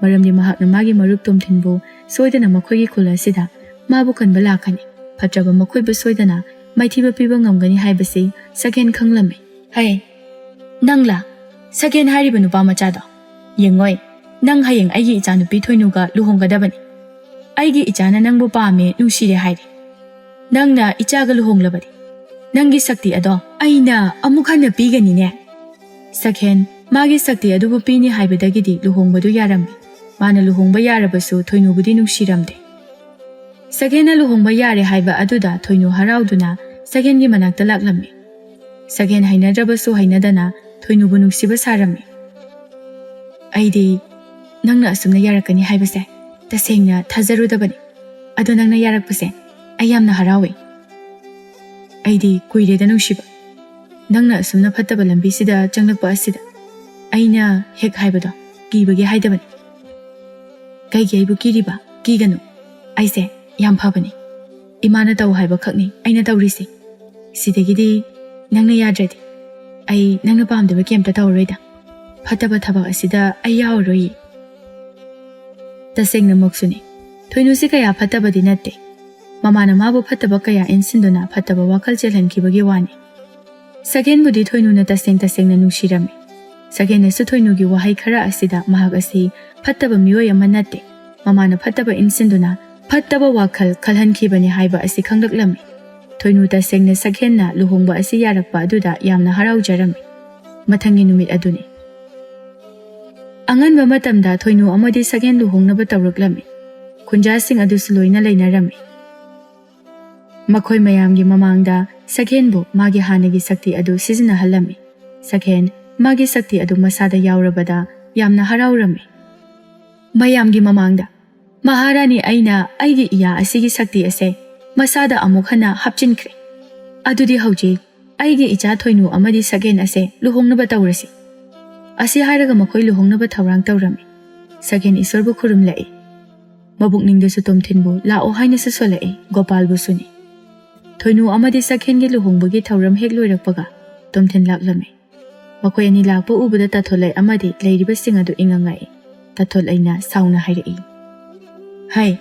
ꯃꯔꯝꯗꯤ ꯃꯍꯥꯛꯅ ꯃꯥꯒꯤ ꯃꯔꯨꯞ ꯇꯣꯝꯊꯤꯟꯕꯨ ꯁꯣꯏꯗꯅ ꯃꯈꯣꯏꯒꯤ ꯈꯨꯜ ꯑꯁꯤꯗ ꯃꯥꯕꯨ ꯀꯟꯕ ꯂꯥꯛꯀꯅꯤ, ꯐꯠꯇ꯭ꯔꯕ ꯃꯈꯣꯏꯕꯨ ꯁꯣꯏꯗꯅ ꯃꯥꯏꯊꯤꯕ ꯄꯤꯕ ꯉꯝꯒꯅꯤ ꯍꯥꯏꯕꯁꯤ ꯁꯛꯍꯦꯟ ꯈꯪꯂꯝꯃꯤ꯫ ꯍꯩ, ꯅꯪꯂꯥ ꯁꯛꯍꯦꯟ ꯍꯥꯏꯔꯤꯕ ꯅꯨꯄꯥ ꯃꯆꯥꯗꯣ? ꯌꯦꯡꯉꯣꯏ, ꯅꯪ ꯍꯌꯦꯡ ꯑꯩꯒꯤ ꯏꯆꯥꯅꯨꯄꯤ ꯊꯣꯏꯅꯨꯒ ꯂꯨꯍꯣꯡꯒꯗꯕꯅꯤ꯫ ꯑꯩꯒꯤ ꯏꯆꯥꯅ ꯅꯪꯕꯨ ꯄꯥꯝꯃꯦ, ꯅꯨꯡꯁꯤꯔꯦ ꯍꯥꯏꯔꯤ꯫ ꯅꯪꯅ ꯏꯆꯥꯒ ꯂꯨꯍꯣꯡꯂꯕꯗꯤ ꯅꯪꯒꯤ ꯁꯛꯇꯤ ꯑꯗꯣ ꯑꯩꯅ ꯑꯃꯨꯛ ꯍꯟꯅ ꯄꯤꯒꯅꯤꯅꯦ꯫ ꯁꯛꯍꯦꯟ ꯃꯥꯒꯤ ꯁꯛꯇꯤ ꯑꯗꯨꯕꯨ ꯄꯤꯅꯤ ꯍꯥꯏꯕꯗꯒꯤꯗꯤ ꯂꯨꯍꯣꯡꯕꯗꯨ ꯌꯥꯔꯝꯃꯤ꯫ ꯃꯥꯅ ꯂꯨꯍꯣꯡꯕ ꯌꯥꯔꯕꯁꯨ ꯊꯣꯏꯅꯨꯕꯨꯗꯤ ꯅꯨꯡꯁꯤꯔꯝꯗꯦ꯫ ꯁꯛꯍꯦꯟꯅ ꯂꯨꯍꯣꯡꯕ ꯌꯥꯔꯦ ꯍꯥꯏꯕ ꯑꯗꯨꯗ ꯊꯣꯏꯅꯨ ꯍꯔꯥꯎꯗꯨꯅ ꯁꯛꯍꯦꯟꯒꯤ ꯃꯅꯥꯛꯇ ꯂꯥꯛꯂꯝꯃꯤ꯫ ꯁꯛꯍꯦꯟ ꯍꯩꯅꯗ꯭ꯔꯕꯁꯨ ꯍꯩꯅꯗꯅ ꯊꯣꯏꯅꯨꯕꯨ ꯅꯨꯡꯁꯤꯕ ꯁꯥꯔꯝꯃꯤ꯫ ꯑꯩꯗꯤ ꯅꯪꯅ ꯑꯁꯨꯝꯅ ꯌꯥꯔꯛꯀꯅꯤ ꯍꯥꯏꯕꯁꯦ ꯇꯁꯦꯡꯅ ꯊꯥꯖꯔꯨꯗꯕꯅꯤ꯫ ꯑꯗꯣ ꯅꯪꯅ ꯌꯥꯔꯛꯄꯁꯦ ꯑꯩ ꯌꯥꯝꯅ ꯍꯔꯥꯎꯏ꯫ ꯑꯩꯗꯤ ꯀꯨꯏꯔꯦꯗ ꯅꯨꯡꯁꯤꯕ꯫ ꯅꯪꯅ ꯑꯁꯨꯝꯅ ꯐꯠꯇꯕ ꯂꯝꯕꯤꯁꯤꯗ ꯆꯪꯂꯛꯄ ꯑꯁꯤꯗ ꯑꯩꯅ ꯍꯦꯛ ꯍꯥꯏꯕꯗꯣ ꯀꯤꯕꯒꯤ ꯍꯥꯏꯗꯕꯅꯤ꯫ ꯀꯩꯒꯤ ꯑꯩꯕꯨ ꯀꯤꯔꯤꯕ? ꯀꯤꯒꯅꯨ, ꯑꯩꯁꯦ ꯌꯥꯝ ꯐꯕꯅꯤ꯫ ꯏꯃꯥꯅ ꯇꯧ ꯍꯥꯏꯕ ꯈꯛꯅꯤ ꯑꯩꯅ ꯇꯧꯔꯤꯁꯤ꯫ ꯁꯤꯗꯒꯤꯗꯤ ꯅꯪꯅ ꯌꯥꯗ꯭ꯔꯗꯤ ꯑꯩ ꯅꯪꯅ ꯄꯥꯝꯗꯕ ꯀꯩꯝꯇ ꯇꯧꯔꯔꯣꯏꯗ꯫ ꯐꯠꯇꯕ ꯊꯕꯛ ꯑꯁꯤꯗ ꯑꯩ ꯌꯥꯎꯔꯔꯣꯏ꯫ ꯇꯁꯦꯡꯅꯃꯛꯁꯨꯅꯤ, ꯊꯣꯏꯅꯨꯁꯤ ꯀꯌꯥ ꯐꯠꯇꯕꯗꯤ ꯅꯠꯇꯦ꯫ ꯃꯃꯥꯅ ꯃꯥꯕꯨ ꯐꯠꯇꯕ ꯀꯌꯥ ꯏꯟꯁꯤꯟꯗꯨꯅ ꯐꯠꯇꯕ ꯋꯥꯈꯜ ꯆꯦꯜꯍꯟꯈꯤꯕꯒꯤ ꯋꯥꯅꯤ꯫ ꯁꯛꯍꯦꯟꯕꯨꯗꯤ ꯊꯣꯏꯅꯨꯅ ꯇꯁꯦꯡꯅ ꯅꯨꯡꯁꯤꯔꯝꯃꯤ꯫ ꯁꯛꯍꯦꯟꯅꯁꯨ ꯊꯣꯏꯅꯨꯒꯤ ꯋꯥꯍꯩ ꯈꯔ ꯑꯁꯤꯗ ꯃꯍꯥꯛ ꯑꯁꯤ ꯐꯠꯇꯕ ꯃꯤꯑꯣꯏ ꯑꯃ ꯅꯠꯇꯦ, ꯃꯃꯥꯅ ꯐꯠꯇꯕ ꯏꯟꯁꯤꯟꯗꯨꯅ ꯐꯠꯇꯕ ꯋꯥꯈꯜ ꯈꯜꯍꯟꯈꯤꯕꯅꯤ ꯍꯥꯏꯕ ꯑꯁꯤ ꯈꯪꯂꯛꯂꯝꯃꯤ꯫ ꯊꯣꯏꯅꯨ ꯇꯁꯦꯡꯅ ꯁꯛꯍꯦꯟꯅ ꯂꯨꯍꯣꯡꯕ ꯑꯁꯤ ꯌꯥꯔꯛꯄ ꯑꯗꯨꯗ ꯌꯥꯝꯅ ꯍꯔꯥꯎꯖꯔꯝꯃꯤ꯫ ꯃꯊꯪꯒꯤ ꯅꯨꯃꯤꯠ ꯑꯗꯨꯅꯤ꯫ ꯑꯉꯟꯕ ꯃꯇꯝꯗ ꯊꯣꯏꯅꯨ ꯑꯃꯗꯤ ꯁꯛꯍꯦꯟ ꯂꯨꯍꯣꯡꯅꯕ ꯇꯧꯔꯛꯂꯝꯃꯤ꯫ ꯈꯨꯟꯖꯥꯁꯤꯡ ꯑꯗꯨꯁꯨ ꯂꯣꯏꯅ ꯂꯩꯅꯔꯝꯃꯤ꯫ ꯃꯈꯣꯏ ꯃꯌꯥꯝꯒꯤ ꯃꯃꯥꯡꯗ ꯁꯛꯍꯦꯟꯕꯨ ꯃꯥꯒꯤ ꯍꯥꯟꯅꯒꯤ ꯁꯛꯇꯤ ꯑꯗꯨ ꯁꯤꯖꯤꯟꯅꯍꯜꯂꯝꯃꯤ꯫ ꯁꯛꯍꯦꯟ ꯃꯥꯒꯤ ꯁꯛꯇꯤ ꯑꯗꯨ ꯃꯁꯥꯗ ꯌꯥꯎꯔꯕꯗ ꯌꯥꯝꯅ ꯍꯔꯥꯎꯔꯝꯃꯤ꯫ ꯃꯌꯥꯝꯒꯤ ꯃꯃꯥꯡꯗ ꯃꯍꯥꯔꯥꯅꯤ, ꯑꯩꯅ ꯑꯩꯒꯤ ꯏꯌꯥ ꯑꯁꯤꯒꯤ ꯁꯛꯇꯤ ꯑꯁꯦ ꯃꯁꯥꯗ ꯑꯃꯨꯛ ꯍꯟꯅ ꯍꯥꯞꯆꯤꯟꯈ꯭ꯔꯦ꯫ ꯑꯗꯨꯗꯤ ꯍꯧꯖꯤꯛ ꯑꯩꯒꯤ ꯏꯆꯥ ꯊꯣꯏꯅꯨ ꯑꯃꯗꯤ ꯁꯛꯍꯦꯟ ꯑꯁꯦ ꯂꯨꯍꯣꯡꯅꯕ ꯇꯧꯔꯁꯤ꯫ ꯑꯁꯤ ꯍꯥꯏꯔꯒ ꯃꯈꯣꯏ ꯂꯨꯍꯣꯡꯅꯕ ꯊꯧꯔꯥꯡ ꯇꯧꯔꯝꯃꯤ꯫ ꯁꯛꯍꯦꯟ ꯏꯁꯣꯔꯕꯨ ꯈꯨꯔꯨꯝꯂꯛꯏ꯫ ꯃꯕꯨꯛꯅꯤꯡꯗꯁꯨ ꯇꯣꯝꯊꯤꯟꯕꯨ ꯂꯥꯛꯑꯣ ꯍꯥꯏꯅꯁꯨ ꯁꯣꯜꯂꯛꯏ, ꯒꯣꯄꯥꯜꯕꯨꯁꯨꯅꯤ꯫ ꯊꯣꯏꯅꯨ ꯑꯃꯗꯤ ꯁꯛꯍꯦꯟꯒꯤ ꯂꯨꯍꯣꯡꯕꯒꯤ ꯊꯧꯔꯝ ꯍꯦꯛ ꯂꯣꯏꯔꯛꯄꯒ ꯇꯣꯝꯊꯤꯟ ꯂꯥꯛꯂꯝꯃꯤ꯫ ꯃꯈꯣꯏ ꯑꯅꯤ ꯂꯥꯛꯄ ꯎꯕꯗ ꯇꯥꯊꯣꯠꯂꯩ ꯑꯃꯗꯤ ꯂꯩꯔꯤꯕꯁꯤꯡ ꯑꯗꯨ ꯏꯪꯉꯪꯉꯛꯏ꯫ ꯇꯥꯊꯣꯠꯂꯩꯅ ꯁꯥꯎꯅ ꯍꯥꯏꯔꯛꯏ, ꯍꯩ,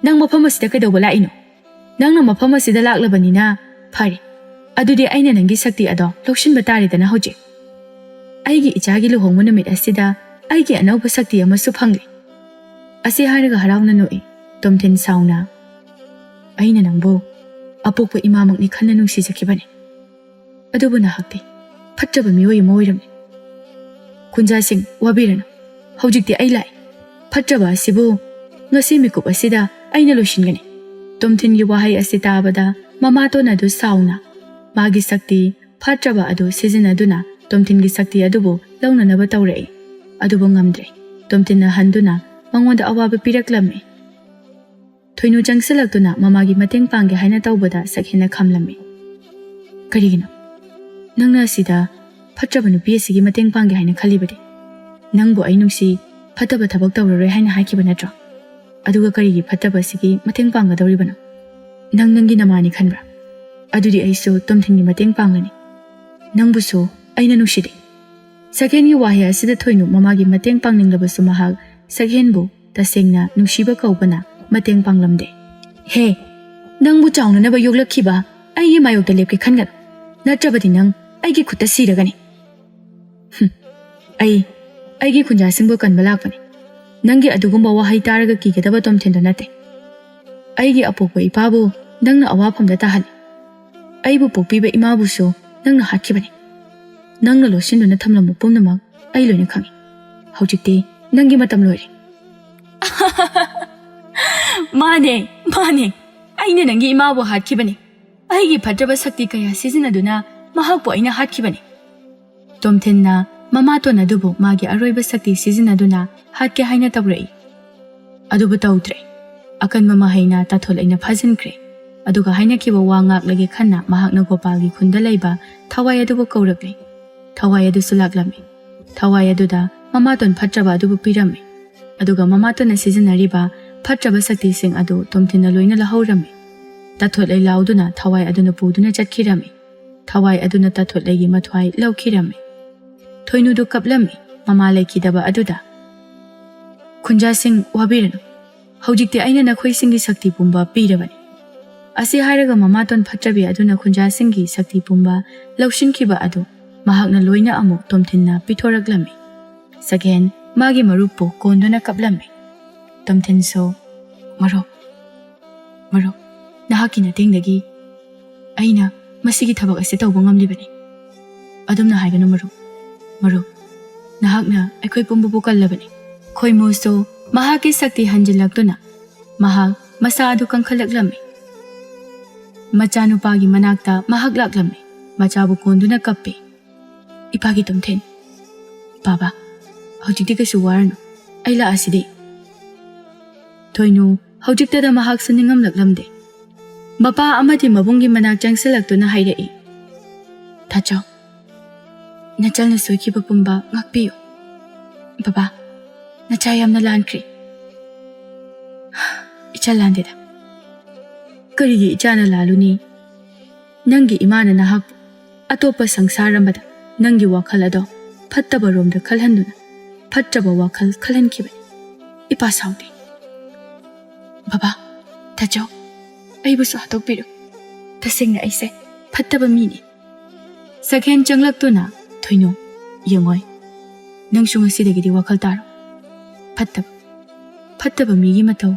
ꯅꯪ ꯃꯐꯝ ꯑꯁꯤꯗ ꯀꯩꯗꯧꯕ ꯂꯥꯛꯏꯅꯣ? ꯅꯪꯅ ꯃꯐꯝ ꯑꯁꯤꯗ ꯂꯥꯛꯂꯕꯅꯤꯅ ꯐꯔꯦ, ꯑꯗꯨꯗꯤ ꯑꯩꯅ ꯅꯪꯒꯤ ꯁꯛꯇꯤ ꯑꯗꯣ ꯂꯧꯁꯤꯟꯕ ꯇꯥꯔꯦꯗꯅ ꯍꯧꯖꯤꯛ꯫ ꯑꯩꯒꯤ ꯏꯆꯥꯒꯤ ꯂꯨꯍꯣꯡꯕ ꯅꯨꯃꯤꯠ ꯑꯁꯤꯗ ꯑꯩꯒꯤ ꯑꯅꯧꯕ ꯁꯛꯇꯤ ꯑꯃꯁꯨ ꯐꯪꯂꯦ꯫ ꯑꯁꯤ ꯍꯥꯏꯔꯒ ꯍꯔꯥꯎꯅ ꯅꯣꯛꯏ꯫ ꯇꯣꯝꯊꯤꯟ ꯁꯥꯎꯅ, ꯑꯩꯅ ꯅꯪꯕꯨ ꯑꯄꯣꯛꯄ ꯏꯃꯥꯃꯛꯅꯤ ꯈꯟꯅ ꯅꯨꯡꯁꯤꯖꯈꯤꯕꯅꯤ, ꯑꯗꯨꯕꯨ ꯅꯍꯥꯛꯇꯤ ꯐꯠꯇꯕ ꯃꯤꯑꯣꯏ ꯑꯃ ꯑꯣꯏꯔꯝꯃꯤ꯫ ꯈꯨꯟꯖꯥꯁꯤꯡ ꯋꯥꯕꯤꯔꯅꯨ, ꯍꯧꯖꯤꯛꯇꯤ ꯑꯩ ꯂꯥꯛꯏ꯫ ꯐꯠꯇ꯭ꯔꯕ ꯑꯁꯤꯕꯨ ꯉꯁꯤ ꯃꯤꯀꯨꯞ ꯑꯁꯤꯗ ꯑꯩꯅ ꯂꯣꯏꯁꯤꯟꯒꯅꯤ꯫ ꯇꯣꯝꯊꯤꯟꯒꯤ ꯋꯥꯍꯩ ꯑꯁꯤ ꯇꯥꯕꯗ ꯃꯃꯥꯇꯣꯟ ꯑꯗꯨ ꯁꯥꯎꯅ ꯃꯥꯒꯤ ꯁꯛꯇꯤ ꯐꯠꯇ꯭ꯔꯕ ꯑꯗꯨ ꯁꯤꯖꯤꯟꯅꯗꯨꯅ ꯇꯣꯝꯊꯤꯟꯒꯤ ꯁꯛꯇꯤ ꯑꯗꯨꯕꯨ ꯂꯧꯅꯅꯕ ꯇꯧꯔꯛꯏ꯫ ꯑꯗꯨꯕꯨ ꯉꯝꯗ꯭ꯔꯦ꯫ ꯇꯣꯝꯊꯤꯟꯅ ꯍꯟꯗꯨꯅ ꯃꯉꯣꯟꯗ ꯑꯋꯥꯕ ꯄꯤꯔꯛꯂꯝꯃꯤ꯫ ꯊꯣꯏꯅꯨ ꯆꯪꯁꯤꯜꯂꯛꯇꯨꯅ ꯃꯃꯥꯒꯤ ꯃꯇꯦꯡ ꯄꯥꯡꯒꯦ ꯍꯥꯏꯅ ꯇꯧꯕꯗ ꯁꯛꯍꯦꯟꯅ ꯈꯝꯂꯝꯃꯤ꯫ ꯀꯔꯤꯒꯤꯅꯣ ꯅꯪꯅ ꯑꯁꯤꯗ ꯐꯠꯇ꯭ꯔꯕ ꯅꯨꯄꯤ ꯑꯁꯤꯒꯤ ꯃꯇꯦꯡ ꯄꯥꯡꯒꯦ ꯍꯥꯏꯅ ꯈꯜꯂꯤꯕꯗꯤ? ꯅꯪꯕꯨ ꯑꯩ ꯅꯨꯡꯁꯤ ꯐꯠꯇꯕ ꯊꯕꯛ ꯇꯧꯔꯔꯣꯏ ꯍꯥꯏꯅ ꯍꯥꯏꯈꯤꯕ ꯅꯠꯇ꯭ꯔꯣ? ꯑꯗꯨꯒ ꯀꯔꯤꯒꯤ ꯐꯠꯇꯕ ꯑꯁꯤꯒꯤ ꯃꯇꯦꯡ ꯄꯥꯡꯒꯗꯧꯔꯤꯕꯅꯣ? ꯅꯪꯒꯤ ꯅꯃꯥꯅꯤ ꯈꯟꯕ꯭ꯔꯥ? ꯑꯗꯨꯗꯤ ꯑꯩꯁꯨ ꯇꯣꯝꯊꯤꯟꯒꯤ ꯃꯇꯦꯡ ꯄꯥꯡꯒꯅꯤ. ꯅꯪꯕꯨꯁꯨ ꯑꯩꯅ ꯅꯨꯡꯁꯤꯗꯦ. ꯁꯛꯍꯦꯟꯒꯤ ꯋꯥꯍꯩ ꯑꯁꯤꯗ ꯊꯣꯏꯅꯨ ꯃꯃꯥꯒꯤ ꯃꯇꯦꯡ ꯄꯥꯡꯅꯤꯡꯂꯕꯁꯨ ꯃꯍꯥꯛ ꯁꯛꯍꯦꯟꯕꯨ ꯇꯁꯦꯡꯅ ꯅꯨꯡꯁꯤꯕ ꯀꯧꯕꯅ ꯃꯇꯦꯡ ꯄꯥꯡꯂꯝꯗꯦ. ꯍꯦ, ꯅꯪꯕꯨ ꯆꯥꯎꯅꯅꯕ ꯌꯣꯛꯂꯛꯈꯤꯕ ꯑꯩꯒꯤ ꯃꯥꯌꯣꯛꯇ ꯂꯦꯞꯀꯦ ꯈꯟꯒꯅꯨ. ꯅꯠꯇ꯭ꯔꯕꯗꯤ ꯅꯪ ꯑꯩꯒꯤ ꯈꯨꯠꯇ ꯁꯤꯔꯒꯅꯤ. ꯑꯩꯒꯤ ꯈꯨꯟꯖꯥꯁꯤꯡꯕꯨ ꯀꯟꯕ ꯂꯥꯛꯄꯅꯤ. ꯅꯪꯒꯤ ꯑꯗꯨꯒꯨꯝꯕ ꯋꯥꯍꯩ ꯇꯥꯔꯒ ꯀꯤꯒꯗꯕ ꯇꯣꯝꯊꯤꯟꯗꯣ ꯅꯠꯇꯦ. ꯑꯩꯒꯤ ꯑꯄꯣꯛꯄ ꯏꯄꯥꯕꯨ ꯅꯪꯅ ꯑꯋꯥꯐꯝꯗ ꯇꯥꯍꯜꯂꯤ. ꯑꯩꯕꯨ ꯄꯣꯛꯄꯤꯕ ꯏꯃꯥꯕꯨꯁꯨ ꯅꯪꯅ ꯍꯥꯠꯈꯤꯕꯅꯤ. ꯅꯪꯅ ꯂꯣꯠꯁꯤꯟꯗꯨꯅ ꯊꯝꯂꯝꯕ ꯄꯨꯝꯅꯃꯛ ꯑꯩ ꯂꯣꯏꯅ ꯈꯪꯏ. ꯍꯧꯖꯤꯛꯇꯤ ꯅꯪꯒꯤ ꯃꯇꯝ ꯂꯣꯏꯔꯦ. ꯃꯥꯅꯦ. ꯑꯩꯅ ꯅꯪꯒꯤ ꯏꯃꯥꯕꯨ ꯍꯥꯠꯈꯤꯕꯅꯤ. ꯑꯩꯒꯤ ꯐꯠꯇꯕ ꯁꯛꯇꯤ ꯀꯌꯥ ꯁꯤꯖꯤꯟꯅꯗꯨꯅ ꯃꯍꯥꯛꯄꯨ ꯑꯩꯅ ꯍꯥꯠꯈꯤꯕꯅꯤ. ꯇꯣꯝꯊꯤꯟꯅ ꯃꯃꯥꯇꯣꯟ ꯑꯗꯨꯕꯨ ꯃꯥꯒꯤ ꯑꯔꯣꯏꯕ ꯁꯛꯇꯤ ꯁꯤꯖꯤꯟꯅꯗꯨꯅ ꯍꯥꯠꯀꯦ ꯍꯥꯏꯅ ꯇꯧꯔꯛꯏ. ꯑꯗꯨꯕꯨ ꯇꯧꯗ꯭ꯔꯦ. ꯑꯀꯟꯕ ꯃꯍꯩꯅ ꯇꯥꯊꯣꯜꯂꯩꯅ ꯐꯥꯖꯤꯟꯈ꯭ꯔꯦ. ꯑꯗꯨꯒ ꯍꯥꯏꯅꯈꯤꯕ ꯋꯥ ꯉꯥꯛꯂꯒꯦ ꯈꯟꯅ ꯃꯍꯥꯛꯅ ꯒꯣꯄꯥꯜꯒꯤ ꯈꯨꯟꯗ ꯂꯩꯕ ꯊꯋꯥꯏ ꯑꯗꯨꯕꯨ ꯀꯧꯔꯛꯂꯦ. ꯊꯋꯥꯏ ꯑꯗꯨꯁꯨ ꯂꯥꯛꯂꯝꯃꯤ. ꯊꯋꯥꯏ ꯑꯗꯨꯗ ꯃꯃꯥꯇꯣꯟ ꯐꯠꯇ꯭ꯔꯕ ꯑꯗꯨꯕꯨ ꯄꯤꯔꯝꯃꯤ. ꯑꯗꯨꯒ ꯃꯃꯥꯇꯣꯟꯅ ꯁꯤꯖꯤꯟꯅꯔꯤꯕ ꯐꯠꯇ꯭ꯔꯕ ꯁꯛꯇꯤꯁꯤꯡ ꯑꯗꯨ ꯇꯣꯝꯊꯤꯟꯅ ꯂꯣꯏꯅ ꯂꯧꯍꯧꯔꯝꯃꯤ. ꯇꯥꯊꯣꯠꯂꯩ ꯂꯥꯎꯗꯨꯅ ꯊꯋꯥꯏ ꯑꯗꯨꯅ ꯄꯨꯗꯨꯅ ꯆꯠꯈꯤꯔꯝꯃꯤ. ꯊꯋꯥꯏ ꯑꯗꯨꯅ ꯇꯥꯊꯣꯠꯂꯩꯒꯤ ꯃꯊ꯭ꯋꯥꯏ ꯂꯧꯈꯤꯔꯝꯃꯤ. ꯊꯣꯏꯅꯨꯗꯨ ꯀꯞꯂꯝꯃꯤ ꯃꯃꯥ ꯂꯩꯈꯤꯗꯕ ꯑꯗꯨꯗ. ꯈꯨꯟꯖꯥꯁꯤꯡ ꯋꯥꯕꯤꯔꯅꯨ. ꯍꯧꯖꯤꯛꯇꯤ ꯑꯩꯅ ꯅꯈꯣꯏꯁꯤꯡꯒꯤ ꯁꯛꯇꯤ ꯄꯨꯝꯕ ꯄꯤꯔꯕꯅꯤ. ꯑꯁꯤ ꯍꯥꯏꯔꯒ ꯃꯃꯥꯇꯣꯟ ꯐꯠꯇ꯭ꯔꯕꯤ ꯑꯗꯨꯅ ꯈꯨꯟꯖꯥꯁꯤꯡꯒꯤ ꯁꯛꯇꯤ ꯄꯨꯝꯕ ꯂꯧꯁꯤꯟꯈꯤꯕ ꯑꯗꯨ ꯃꯍꯥꯛꯅ ꯂꯣꯏꯅ ꯑꯃꯨꯛ ꯇꯣꯝꯊꯤꯟꯅ ꯄꯤꯊꯣꯔꯛꯂꯝꯃꯤ. ꯁꯛꯍꯦꯟ ꯃꯥꯒꯤ ꯃꯔꯨꯞꯄꯨ ꯀꯣꯟꯗꯨꯅ ꯀꯞꯂꯝꯃꯤ. ꯇꯣꯝꯊꯤꯟꯁꯨ ꯃꯔꯨꯞ, ꯅꯍꯥꯛꯀꯤ ꯅꯇꯦꯡꯗꯒꯤ ꯑꯩꯅ ꯃꯁꯤꯒꯤ ꯊꯕꯛ ꯑꯁꯤ ꯇꯧꯕ ꯉꯝꯂꯤꯕꯅꯤ. ꯑꯗꯨꯝꯅ ꯍꯥꯏꯒꯅꯨ ꯃꯔꯨꯞ. ꯅꯍꯥꯛꯅ ꯑꯩꯈꯣꯏ ꯄꯨꯝꯕꯕꯨ ꯀꯜꯂꯕꯅꯤ. ꯈꯣꯏꯃꯨꯁꯨ ꯃꯍꯥꯛꯀꯤ ꯁꯛꯇꯤ ꯍꯟꯖꯤꯜꯂꯛꯇꯨꯅ ꯃꯍꯥꯛ ꯃꯁꯥ ꯑꯗꯨ ꯀꯟꯈꯠꯂꯛꯂꯝꯃꯤ. ꯃꯆꯥꯅꯨꯄꯥꯒꯤ ꯃꯅꯥꯛꯇ ꯃꯍꯥꯛ ꯂꯥꯛꯂꯝꯃꯤ. ꯃꯆꯥꯕꯨ ꯀꯣꯟꯗꯨꯅ ꯀꯞꯄꯤ. ꯏꯄꯥꯒꯤ ꯇꯣꯝꯊꯤꯟ, ꯕꯥꯕꯥ, ꯍꯧꯖꯤꯛꯇꯤ ꯀꯩꯁꯨ ꯋꯥꯔꯅꯨ. ꯑꯩ ꯂꯥꯛꯑꯁꯤꯗꯤ. ꯊꯣꯏꯅꯨ ꯍꯧꯖꯤꯛꯇꯗ ꯃꯍꯥꯛꯁꯨ ꯅꯤꯡꯉꯝꯂꯛꯂꯝꯗꯦ. ꯃꯄꯥ ꯑꯃꯗꯤ ꯃꯕꯨꯡꯒꯤ ꯃꯅꯥꯛ ꯆꯪꯁꯤꯜꯂꯛꯇꯨꯅ ꯍꯥꯏꯔꯛꯏ. ꯊꯥꯆꯧ, ꯅꯆꯜꯅ ꯁꯣꯏꯈꯤꯕ ꯄꯨꯝꯕ ꯉꯥꯛꯄꯤꯌꯨ. ꯕꯥꯕꯥ, ꯅꯆꯥ ꯌꯥꯝꯅ ꯂꯥꯟꯈ꯭ꯔꯦ. ꯏꯆꯥ ꯂꯥꯟꯗꯦꯗ. ꯀꯔꯤꯒꯤ ꯏꯆꯥꯅ ꯂꯥꯜꯂꯨꯅꯤ? ꯅꯪꯒꯤ ꯏꯃꯥꯅ ꯅꯍꯥꯛꯄꯨ ꯑꯇꯣꯞꯄ ꯁꯪꯁꯥꯔ ꯑꯃꯗ ꯅꯪꯒꯤ ꯋꯥꯈꯜ ꯑꯗꯣ ꯐꯠꯇꯕ ꯔꯣꯝꯗ ꯈꯜꯍꯟꯗꯨꯅ ꯐꯠꯇꯕ ꯋꯥꯈꯜ ꯈꯜꯍꯟꯈꯤꯕꯅꯤ. ꯏꯄꯥ ꯁꯥꯎꯗꯦ. ꯕꯥꯕꯥ, ꯊꯥꯆꯧ, ꯑꯩꯕꯨꯁꯨ ꯍꯥꯠꯇꯣꯛꯄꯤꯔꯨ. ꯇꯁꯦꯡꯅ ꯑꯩꯁꯦ ꯐꯠꯇꯕ ꯃꯤꯅꯤ. ꯁꯛꯍꯦꯟ ꯆꯪꯂꯛꯇꯨꯅ, ꯊꯣꯏꯅꯨ, ꯌꯦꯡꯉꯣꯏ. ꯅꯪꯁꯨ ꯉꯁꯤꯗꯒꯤꯗꯤ ꯋꯥꯈꯜ ꯇꯥꯔꯣ. ꯐꯠꯇꯕ ꯃꯤꯒꯤ ꯃꯇꯧ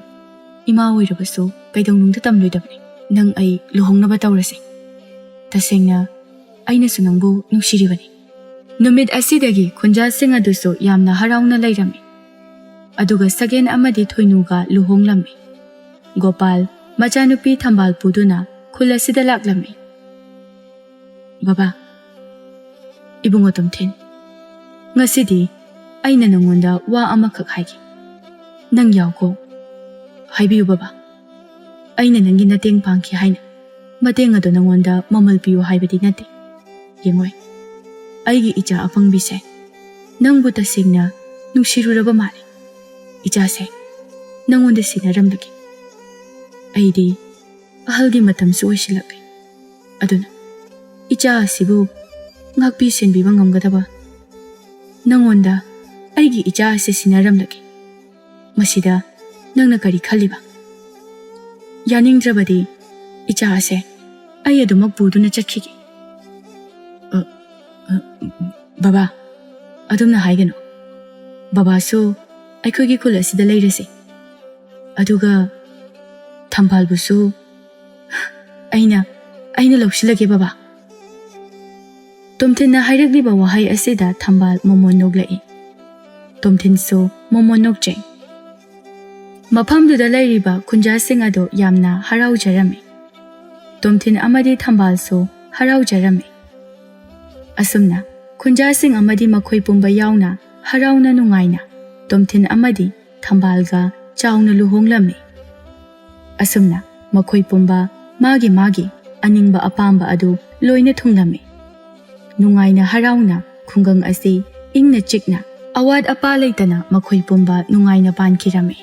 ꯏꯃꯥ ꯑꯣꯏꯔꯕꯁꯨ ꯀꯩꯗꯧꯅꯨꯡꯗ ꯇꯝꯂꯣꯏꯗꯕꯅꯤ. ꯅꯪ ꯑꯩ ꯂꯨꯍꯣꯡꯅꯕ ꯇꯧꯔꯁꯤ. ꯇꯁꯦꯡꯅ ꯑꯩꯅꯁꯨ ꯅꯪꯕꯨ ꯅꯨꯡꯁꯤꯔꯤꯕꯅꯤ. ꯅꯨꯃꯤꯠ ꯑꯁꯤꯗꯒꯤ ꯈꯨꯟꯖꯥꯁꯤꯡ ꯑꯗꯨꯁꯨ ꯌꯥꯝꯅ ꯍꯔꯥꯎꯅ ꯂꯩꯔꯝꯃꯤ. ꯑꯗꯨꯒ ꯁꯛꯍꯦꯟ ꯑꯃꯗꯤ ꯊꯣꯏꯅꯨꯒ ꯂꯨꯍꯣꯡꯂꯝꯃꯤ. ꯒꯣꯄꯥꯜ ꯃꯆꯥꯅꯨꯄꯤ ꯊꯝꯕꯥꯜ ꯄꯨꯗꯨꯅ ꯈꯨꯜ ꯑꯁꯤꯗ ꯂꯥꯛꯂꯝꯃꯤ. ꯕꯥꯕꯥ, ꯏꯕꯨꯡꯉꯣ ꯇꯣꯝꯊꯤꯟ, ꯉꯁꯤꯗꯤ ꯑꯩꯅ ꯅꯉꯣꯟꯗ ꯋꯥ ꯑꯃꯈꯛ ꯍꯥꯏꯒꯦ. ꯅꯪ ꯌꯥꯎꯀꯣ. ꯍꯥꯏꯕꯤꯌꯨ ꯕꯥꯕꯥ. ꯑꯩꯅ ꯅꯪꯒꯤ ꯃꯇꯦꯡ ꯄꯥꯡꯈꯤ ꯍꯥꯏꯅ ꯃꯇꯦꯡ ꯑꯗꯨ ꯅꯉꯣꯟꯗ ꯃꯃꯜ ꯄꯤꯌꯨ ꯍꯥꯏꯕꯗꯤ ꯅꯠꯇꯦ. ꯌꯦꯡꯉꯣꯏ, ꯑꯩꯒꯤ ꯏꯆꯥ ꯑꯄꯪꯕꯤꯁꯦ ꯅꯪꯕꯨ ꯇꯁꯦꯡꯅ ꯅꯨꯡꯁꯤꯔꯨꯔꯕ ꯃꯥꯜꯂꯦ. ꯏꯆꯥꯁꯦ ꯅꯪꯉꯣꯟꯗ ꯁꯤꯟꯅꯔꯝꯕꯒꯤ. ꯑꯩꯗꯤ ꯑꯍꯜꯒꯤ ꯃꯇꯝꯁꯨ ꯑꯣꯏꯁꯤꯜꯂꯛꯂꯦ. ꯑꯗꯨꯅ ꯏꯆꯥ ꯑꯁꯤꯕꯨ ꯉꯥꯛꯄꯤ ꯁꯦꯟꯕꯤꯕ ꯉꯝꯒꯗꯕ ꯅꯪꯉꯣꯟꯗ ꯑꯩꯒꯤ ꯏꯆꯥ ꯑꯁꯤ ꯁꯤꯟꯅꯔꯝꯂꯒꯦ. ꯃꯁꯤꯗ ꯅꯪꯅ ꯀꯔꯤ ꯈꯜꯂꯤꯕ? ꯌꯥꯅꯤꯡꯗ꯭ꯔꯕꯗꯤ ꯏꯆꯥ ꯑꯁꯦ ꯑꯩ ꯑꯗꯨꯃꯛ ꯄꯨꯗꯨꯅ ꯆꯠꯈꯤꯒꯦ. ꯕꯥꯕꯥ, ꯑꯗꯨꯝꯅ ꯍꯥꯏꯒꯅꯨ. ꯕꯥꯕꯥꯁꯨ ꯑꯩꯈꯣꯏꯒꯤ ꯈꯨꯜ ꯑꯁꯤꯗ ꯂꯩꯔꯁꯤ. ꯑꯗꯨꯒ ꯊꯝꯕꯥꯜꯕꯨꯁꯨ ꯑꯩꯅ ꯂꯧꯁꯤꯜꯂꯒꯦ ꯕꯥꯕꯥ. ꯇꯣꯝꯊꯤꯟꯅ ꯍꯥꯏꯔꯛꯂꯤꯕ ꯋꯥꯍꯩ ꯑꯁꯤꯗ ꯊꯝꯕꯥꯜ ꯃꯣꯃꯣꯟ ꯅꯣꯛꯂꯛꯏ. ꯇꯣꯝꯊꯤꯟꯁꯨ ꯃꯣꯃꯣꯟ ꯅꯣꯛꯆꯩ. ꯃꯐꯝꯗꯨꯗ ꯂꯩꯔꯤꯕ ꯈꯨꯟꯖꯥꯁꯤꯡ ꯑꯗꯨ ꯌꯥꯝꯅ ꯍꯔꯥꯎꯖꯔꯝꯃꯤ. ꯇꯣꯝꯊꯤꯟ ꯑꯃꯗꯤ ꯊꯝꯕꯥꯜꯁꯨ ꯍꯔꯥꯎꯖꯔꯝꯃꯤ. ꯑꯁꯨꯝꯅ ꯈꯨꯟꯖꯥꯁꯤꯡ ꯑꯃꯗꯤ ꯃꯈꯣꯏ ꯄꯨꯝꯕ ꯌꯥꯎꯅ ꯍꯔꯥꯎꯅ ꯅꯨꯡꯉꯥꯏꯅ ꯇꯣꯝꯊꯤꯟ ꯑꯃꯗꯤ ꯊꯝꯕꯥꯜꯒ ꯆꯥꯎꯅ ꯂꯨꯍꯣꯡꯂꯝꯃꯤ. ꯑꯁꯨꯝꯅ ꯃꯈꯣꯏ ꯄꯨꯝꯕ ꯃꯥꯒꯤ ꯑꯅꯤꯡꯕ ꯑꯄꯥꯝꯕ ꯑꯗꯨ ꯂꯣꯏꯅ ꯊꯨꯡꯂꯝꯃꯤ. ꯅꯨꯡꯉꯥꯏꯅ ꯍꯔꯥꯎꯅ ꯈꯨꯡꯒꯪ ꯑꯁꯤ ꯏꯪꯅ ꯆꯤꯛꯅ ꯑꯋꯥꯠ ꯑꯄꯥ ꯂꯩꯇꯅ ꯃꯈꯣꯏ ꯄꯨꯝꯕ ꯅꯨꯡꯉꯥꯏꯅ ꯄꯥꯟꯈꯤꯔꯝꯃꯤ꯫